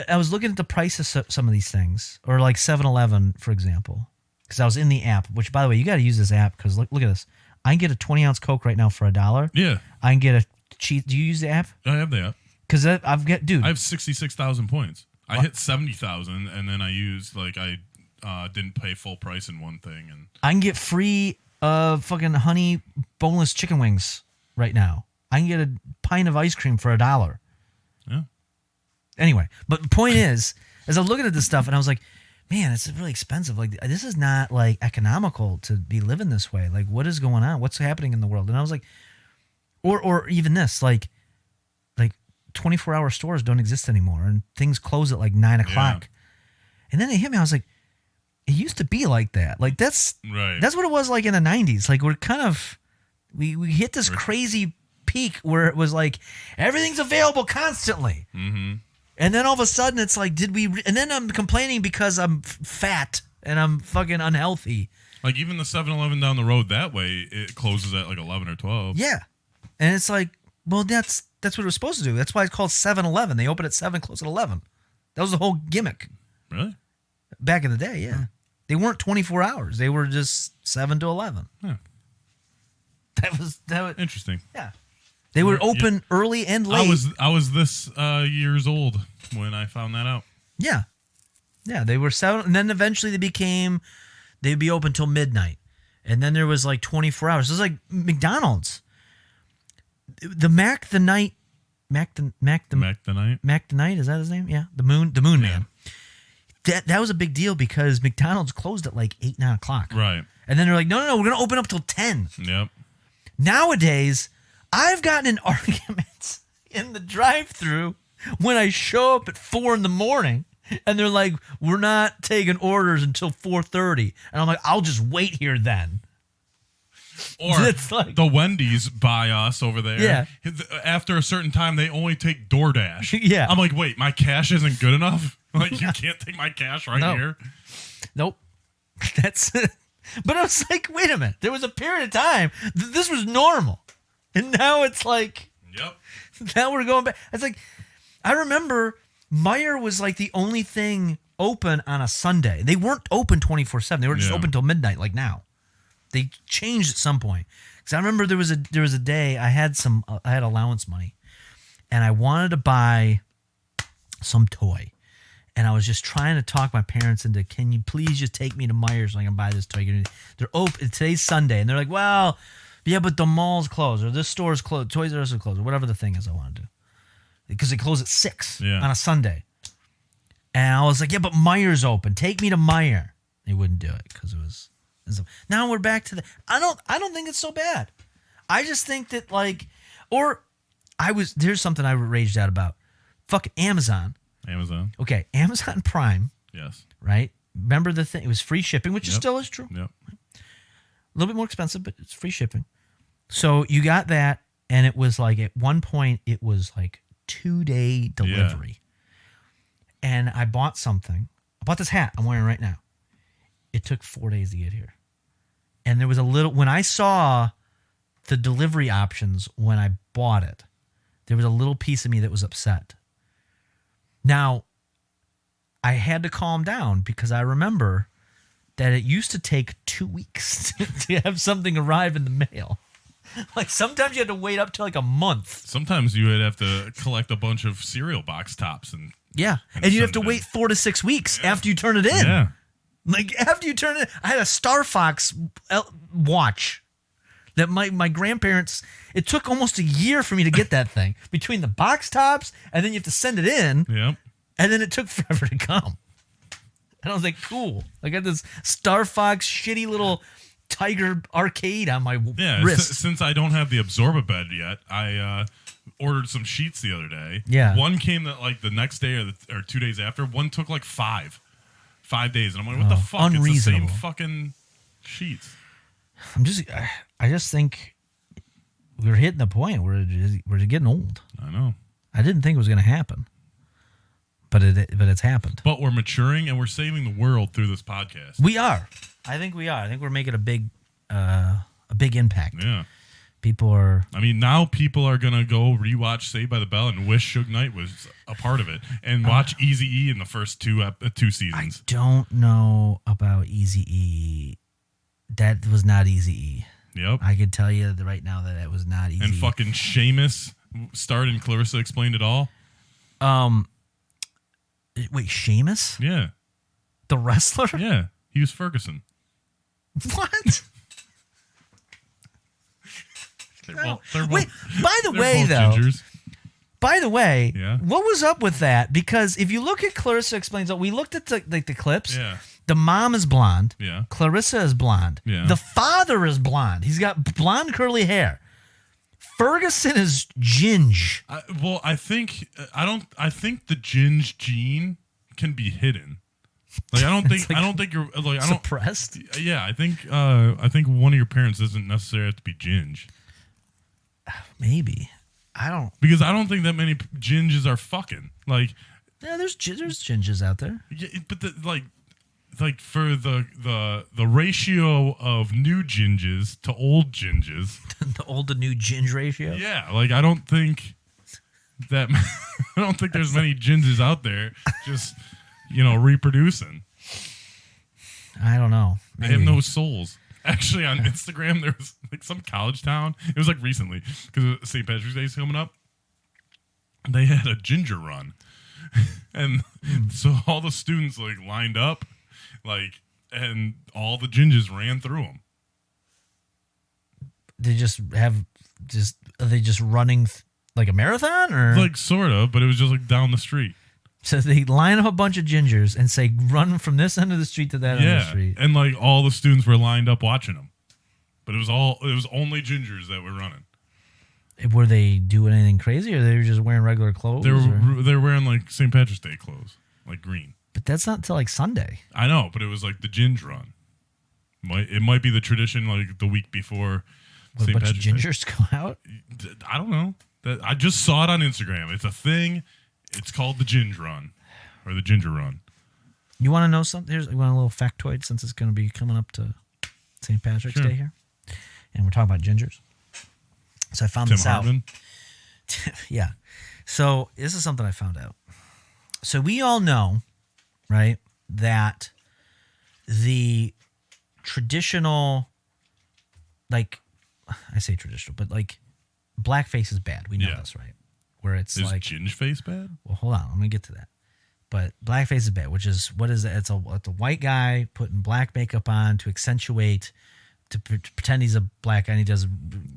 I was looking at the price of some of these things, or like 7-Eleven, for example, because I was in the app. Which, by the way, you got to use this app because look at this. I can get a 20-ounce Coke right now for $1. Yeah, I can get a cheese. Do you use the app? I have the app. Because I've got, dude. I have 66,000 points. I hit 70,000, and then I used I didn't pay full price in one thing, and I can get free fucking honey boneless chicken wings right now. I can get a pint of ice cream for $1. yeah. Anyway, but the point is, as I'm looking at this stuff, and I was like, man, it's really expensive. Like, this is not like economical to be living this way. Like, what is going on? What's happening in the world? And I was like, or even this, like 24-hour stores don't exist anymore, and things close at like 9 o'clock. And then it hit me. I was like, it used to be like that. Like that's what it was like in the 90s. Like we're kind of we hit this crazy peak where it was like everything's available constantly. Mm-hmm. And then all of a sudden it's like, and then I'm complaining because I'm fat and I'm fucking unhealthy. Like even the 7-Eleven down the road that way, it closes at like 11 or 12. Yeah. And it's like, well, that's what it was supposed to do. That's why it's called 7-Eleven. They open at 7, close at 11. That was the whole gimmick. Really? Back in the day, yeah. They weren't 24 hours. They were just 7 to 11. Yeah. That was interesting. Yeah. They were open early and late. I was this years old when I found that out. Yeah. Yeah, they were 7, and then eventually they'd be open till midnight. And then there was like 24 hours. It was like McDonald's. The Mac the Night, is that his name? Yeah, the Moon Man. That was a big deal because McDonald's closed at like 8, 9 o'clock. Right. And then they're like, no, we're going to open up till 10. Yep. Nowadays, I've gotten in arguments in the drive-thru when I show up at 4 in the morning and they're like, we're not taking orders until 4:30. And I'm like, I'll just wait here then. Or like, the Wendy's by us over there. Yeah. After a certain time, they only take DoorDash. Yeah. I'm like, wait, my cash isn't good enough? Like, you can't take my cash here? Nope. That's But I was like, wait a minute. There was a period of time. This was normal. And now it's like, yep. Now we're going back. It's like, I remember Meijer was like the only thing open on a Sunday. They weren't open 24/7. They were just open till midnight like now. They changed at some point. Because I remember there was a day I had allowance money. And I wanted to buy some toy. And I was just trying to talk my parents into, can you please just take me to Meijer so I can buy this toy? They're open. Today's Sunday. And they're like, well, yeah, but the mall's closed or this store's closed. Toys R Us is closed or whatever the thing is I want to do. Because they close at 6 on a Sunday. And I was like, yeah, but Meijer's open. Take me to Meijer. They wouldn't do it because it was. Now we're back to I don't think it's so bad. I just think that there's something I raged out about. Fuck Amazon. Okay, Amazon Prime. Yes. Right? Remember the thing? It was free shipping, which still is true. Yep. A little bit more expensive, but it's free shipping. So you got that, and it was like at one point it was like 2-day delivery. Yeah. And I bought something. I bought this hat I'm wearing right now. It took 4 days to get here. And there was when I saw the delivery options when I bought it, there was a little piece of me that was upset. Now, I had to calm down because I remember that it used to take 2 weeks to have something arrive in the mail. Like sometimes you had to wait up to like a month. Sometimes you would have to collect a bunch of cereal box tops and you have to wait 4 to 6 weeks after you turn it in. Yeah. Like after you turn it, I had a Star Fox watch. that my grandparents, it took almost a year for me to get that thing between the box tops and then you have to send it in. Yep. And then it took forever to come. And I was like, cool. I got this Star Fox shitty little Tiger arcade on my wrist. Since I don't have the Absorb-A-Bed yet, I ordered some sheets the other day. Yeah. One came that like the next day or 2 days after. One took like 5 days. And I'm like, what the fuck? It's the same unreasonable. fucking sheets. I just think we're hitting the point where we're getting old. I know. I didn't think it was going to happen, but it's happened. But we're maturing and we're saving the world through this podcast. We are. I think we are. I think we're making a big impact. Yeah. People are. I mean, now people are going to go rewatch Saved by the Bell and wish Suge Knight was a part of it and watch Eazy-E in the first two seasons. I don't know about Eazy-E. That was not Eazy-E. Yep. I could tell you right now that was not Eazy-E. And fucking Seamus starred in Clarissa Explained It All. Wait, Seamus? Yeah. The wrestler? Yeah. He was Ferguson. What? They're Wait, both- by the they're way, both though, gingers. by the way, Yeah. what was up with that? Because if you look at Clarissa Explains It, we looked at the clips. Yeah. The mom is blonde. Yeah. Clarissa is blonde. Yeah. The father is blonde. He's got blonde curly hair. Ferguson is ginge. I think the ginge gene can be hidden. Like I don't think you're like I don't Suppressed. Yeah, I think one of your parents doesn't necessarily have to be ginge. Maybe. I don't. Because I don't think that many ginges are fucking like. Yeah, there's ginges out there. Yeah, but like for the ratio of new ginges to old ginges. The old to new ginge ratio. Yeah, like I don't think there's many ginges out there just reproducing. I don't know. They have no souls. Actually, on Instagram, there was like some college town. It was like recently because St. Patrick's Day is coming up. They had a ginger run, and so all the students like lined up, and all the gingers ran through them. Are they just running like a marathon or Like sort of, but it was just like down the street. So they line up a bunch of gingers and say, run from this end of the street to that end of the street. And like all the students were lined up watching them, but it was only gingers that were running. Were they doing anything crazy, or they were just wearing regular clothes? They were wearing like St. Patrick's Day clothes, like green. But that's not till like Sunday. I know, but it was like the ginge run. It might be the tradition like the week before What, a St. bunch of Patrick's Day. gingers go out? I don't know. I just saw it on Instagram. It's a thing. It's called the ginge run or the ginger run. You want to know something? You want a little factoid since it's going to be coming up to St. Patrick's Sure. Day here, and we're talking about gingers. So I found Tim this Hartman. out. Yeah. So this is something I found out. So we all know, right, that the traditional, like, I say traditional, but like blackface is bad. We know Yeah. this, right? Where it's Is like, ginge face bad? well, hold on, I'm gonna get to that. But blackface is bad, which is what is it? It's a white guy putting black makeup on to accentuate, to pretend he's a black guy and he does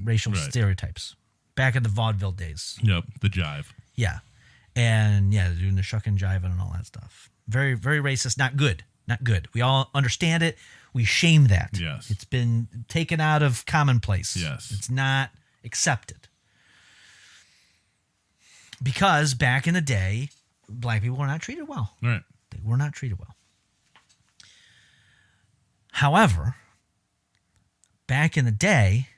racial Right. stereotypes. Back in the vaudeville days, Yep, the jive. yeah, and yeah, doing the shuck and jiving and all that stuff. Very, very racist. Not good. Not good. We all understand it. We shame that. Yes. It's been taken out of commonplace. Yes. It's not accepted. Because back in the day, black people were not treated well. Right. They were not treated well. However, back in the day,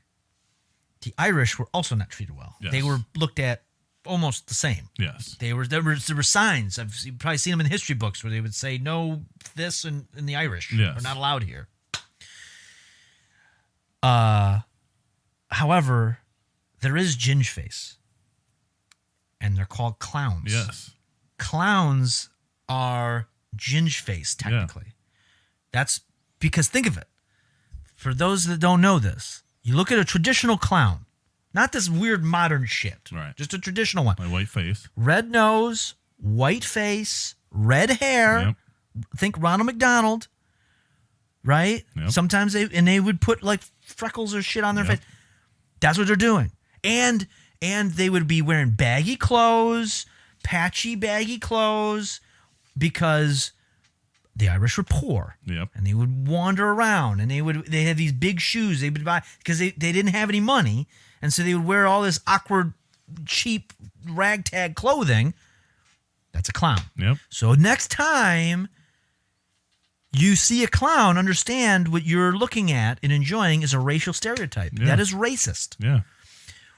the Irish were also not treated well. Yes. They were looked at almost the same. Yes. There were signs. You've probably seen them in history books where they would say no this in the Irish. Yes. They're not allowed here. However, there is ginge face. And they're called clowns. Yes. Clowns are ginge face, technically. That's because think of it. For those that don't know this, you look at a traditional clown, not this weird modern shit. Right. Just a traditional one. My white face. Red nose, white face, red hair. Yep. Think Ronald McDonald, right? Yep. Sometimes they would put like freckles or shit on their Yep. face. That's what they're doing. And they would be wearing baggy clothes, patchy baggy clothes, because the Irish were poor. Yep. And they would wander around, and they had these big shoes they would buy because they didn't have any money, and so they would wear all this awkward, cheap ragtag clothing. That's a clown. Yep. So next time you see a clown, understand what you're looking at and enjoying is a racial stereotype. Yeah. That is racist. Yeah.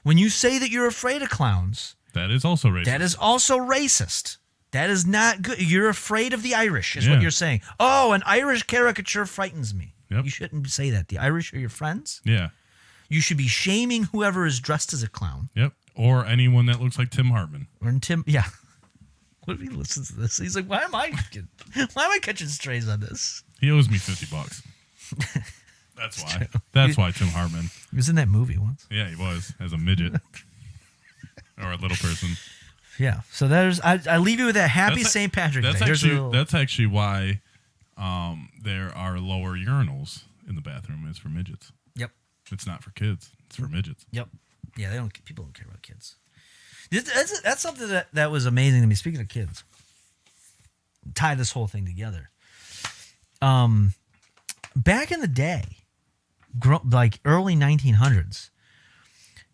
When you say that you're afraid of clowns, That is also racist. that is also racist. That is not good. You're afraid of the Irish, is what Yeah. you're saying. Oh, an Irish caricature frightens me. Yep. You shouldn't say that. The Irish are your friends. Yeah. You should be shaming whoever is dressed as a clown. Yep. Or anyone that looks like Tim Hartman. Or Tim, yeah. What if he listens to this? He's like, why am I catching strays on this? He owes me $50. That's why. That's why Tim Hartman. He was in that movie once. Yeah, he was as a midget or a little person. Yeah. So I leave you with that. Happy That's St. Patrick's That's Day. Here's a actually little- that's actually why there are lower urinals in the bathroom. It's for midgets. Yep. It's not for kids. It's for midgets. Yep. Yeah, people don't care about kids. That's something that was amazing to me. Speaking of kids, tie this whole thing together. Back in the day, like early 1900s,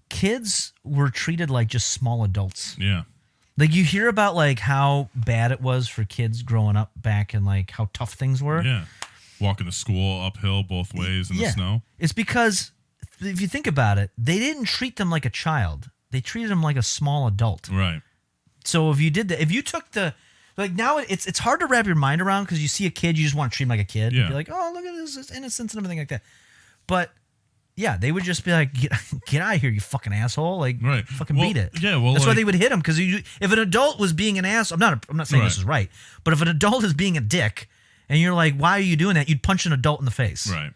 kids were treated like just small adults. Yeah. Like you hear about like how bad it was for kids growing up back and like how tough things were. Yeah. Walking to school uphill both ways in the snow. It's because if you think about it, they didn't treat them like a child. They treated them like a small adult. Right. So if you did that, if you took like now it's hard to wrap your mind around because you see a kid, you just want to treat him like a kid. Yeah. You're like, oh, look at this innocence and everything like that. But yeah, they would just be like, get out of here, you fucking asshole. Like, Right. fucking Well, beat it. yeah, well, that's why like- they would hit him because if an adult was being an ass, I'm not saying this Right. is right, but if an adult is being a dick and you're like, why are you doing that? You'd punch an adult in the face. Right.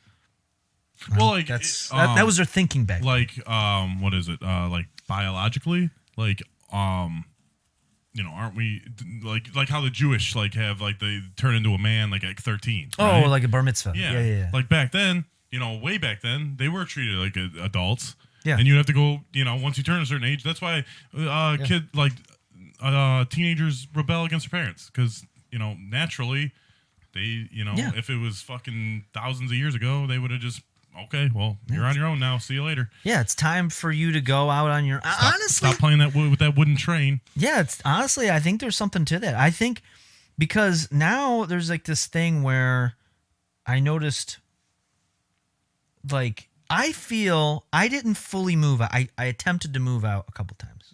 Well, like That was their thinking back. like what is it? Like biologically, like aren't we like how the Jewish like have like they turn into a man like at 13? Oh, right? like a bar mitzvah. Yeah. Like back then, way back then, they were treated like adults. Yeah. And you'd have to go, once you turn a certain age. That's why teenagers rebel against their parents because naturally they if it was fucking thousands of years ago, they would have just. Okay, well, you're on your own now. See you later. Yeah, it's time for you to go out on your honestly. Stop playing that with that wooden train. Yeah, it's honestly, I think there's something to that. I think because now there's like this thing where I noticed, like, I feel I didn't fully move out. I attempted to move out a couple times,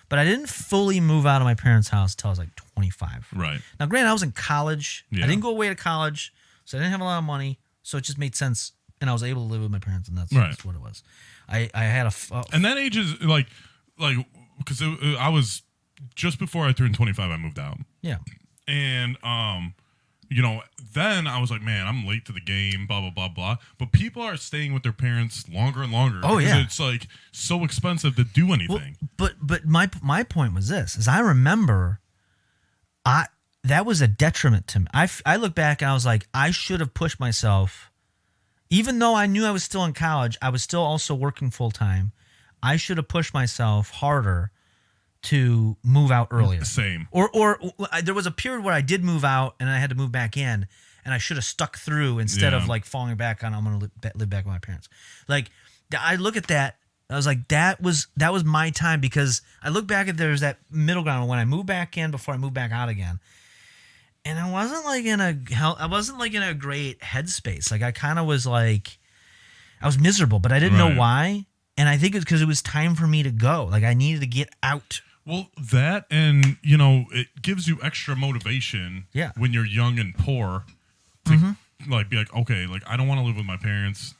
but I didn't fully move out of my parents' house until I was like 25. Right. Now, granted, I was in college. Yeah. I didn't go away to college, so I didn't have a lot of money. So it just made sense. And I was able to live with my parents, and that's what it was. I had and that age is like because I was just before I turned 25, I moved out. Yeah. And then I was like, man, I'm late to the game, blah blah blah blah. But people are staying with their parents longer and longer. Oh, because yeah. it's like so expensive to do anything. Well, but my point was this: is I remember, that was a detriment to me. I look back and I was like, I should have pushed myself. Even though I knew I was still in college, I was still also working full time. I should have pushed myself harder to move out earlier. Same. Or there was a period where I did move out and I had to move back in, and I should have stuck through instead of like falling back on I'm going to live back with my parents. Like I look at that, I was like that was my time because I look back at there's that middle ground when I moved back in before I moved back out again. And I wasn't like in a great headspace. Like I kind of was like, I was miserable, but I didn't know why. And I think it's because it was time for me to go. Like I needed to get out. Well, that and it gives you extra motivation. Yeah. When you're young and poor, to like be like, okay, like I don't want to live with my parents.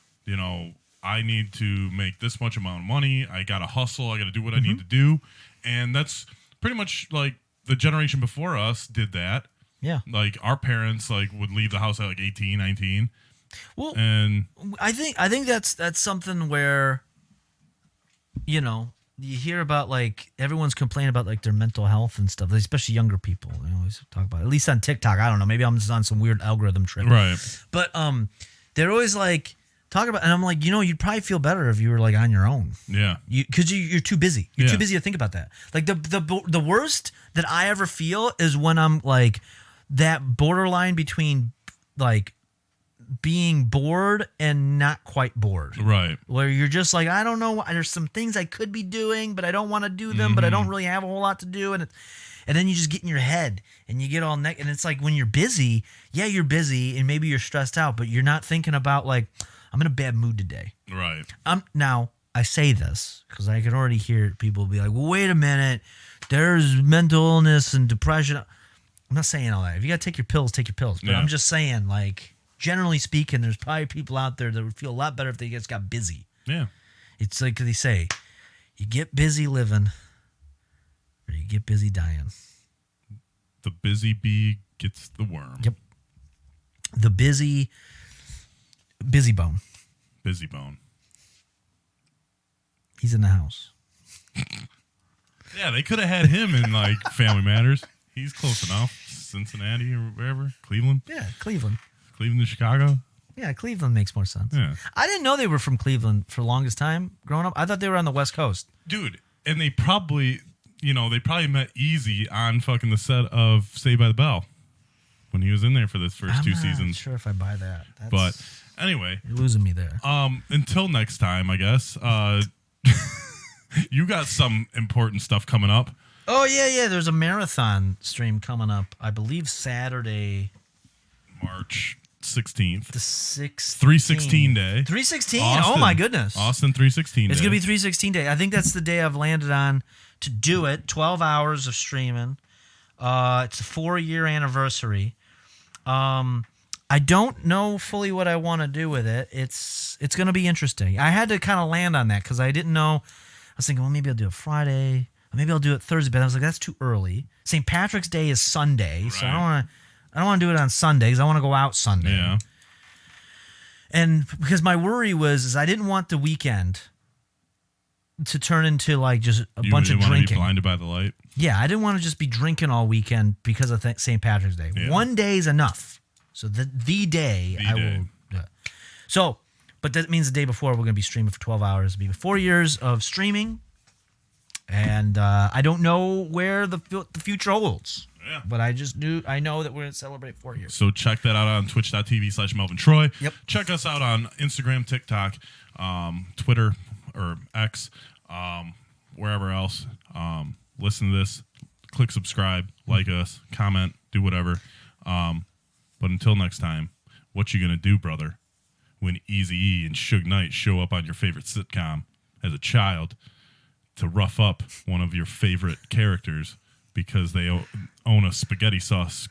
I need to make this much amount of money. I gotta hustle. I gotta do what I need to do, and that's pretty much like the generation before us did that. Yeah. Like our parents would leave the house at like 18, 19. Well, and I think that's something where, you hear about like everyone's complaining about like their mental health and stuff, especially younger people. They always talk about it. At least on TikTok. I don't know. Maybe I'm just on some weird algorithm trip. Right. But they're always like, Talk about, and I'm like, you'd probably feel better if you were like on your own. Yeah. Because you're too busy. You're Yeah. too busy to think about that. Like the worst that I ever feel is when I'm like that borderline between like being bored and not quite bored. Right. Where you're just like, I don't know, there's some things I could be doing, but I don't want to do them, but I don't really have a whole lot to do. And then you just get in your head and you get all and it's like when you're busy, yeah, you're busy and maybe you're stressed out, but you're not thinking about like, I'm in a bad mood today. Right. Now, I say this because I can already hear people be like, well, wait a minute, there's mental illness and depression. I'm not saying all that. If you got to take your pills, take your pills. But Yeah. I'm just saying, like, generally speaking, there's probably people out there that would feel a lot better if they just got busy. Yeah. It's like they say, you get busy living or you get busy dying. The busy bee gets the worm. Yep. The busy bone. Busy bone. He's in the house. Yeah, they could have had him in like Family Matters. He's close enough. Cincinnati or wherever. Cleveland. Yeah, Cleveland. Cleveland to Chicago. Yeah, Cleveland makes more sense. Yeah. I didn't know they were from Cleveland for the longest time growing up. I thought they were on the West Coast. Dude, and they probably met Easy on fucking the set of Saved by the Bell when he was in there for the first two I'm not seasons. sure if I buy that. But anyway, You're losing me there. until next time, I guess. You got some important stuff coming up. Oh, yeah. There's a marathon stream coming up, I believe Saturday, March 16th. the 6th. 316 day. 316? Oh, Austin. my goodness. Austin 316 It's day. going to be 316 day. I think that's the day I've landed on to do it. 12 hours of streaming. It's a 4-year anniversary. I don't know fully what I want to do with it. It's going to be interesting. I had to kind of land on that because I didn't know. I was thinking, well, maybe I'll do it Friday. Or maybe I'll do it Thursday. But I was like, that's too early. St. Patrick's Day is Sunday, so I don't want to do it on Sunday because I want to go out Sunday. Yeah. And because my worry was I didn't want the weekend to turn into like just a bunch of want to be drinking. blinded by the light. Yeah, I didn't want to just be drinking all weekend because of St. Patrick's Day. Yeah. One day is enough. So the day I will. Yeah. So, but that means the day before we're going to be streaming for 12 hours. It'll be 4 years of streaming, and I don't know where the future holds. Yeah. But I know that we're going to celebrate 4 years. So check that out on twitch.tv/Melvin Troy. Yep. Check us out on Instagram, TikTok, Twitter, or X, wherever else. Listen to this, click subscribe, like us, comment, do whatever. But until next time, what you gonna do, brother, when Eazy-E and Suge Knight show up on your favorite sitcom as a child to rough up one of your favorite characters because they own a spaghetti sauce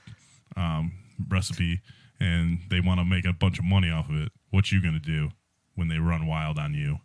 recipe and they want to make a bunch of money off of it? What you gonna do when they run wild on you?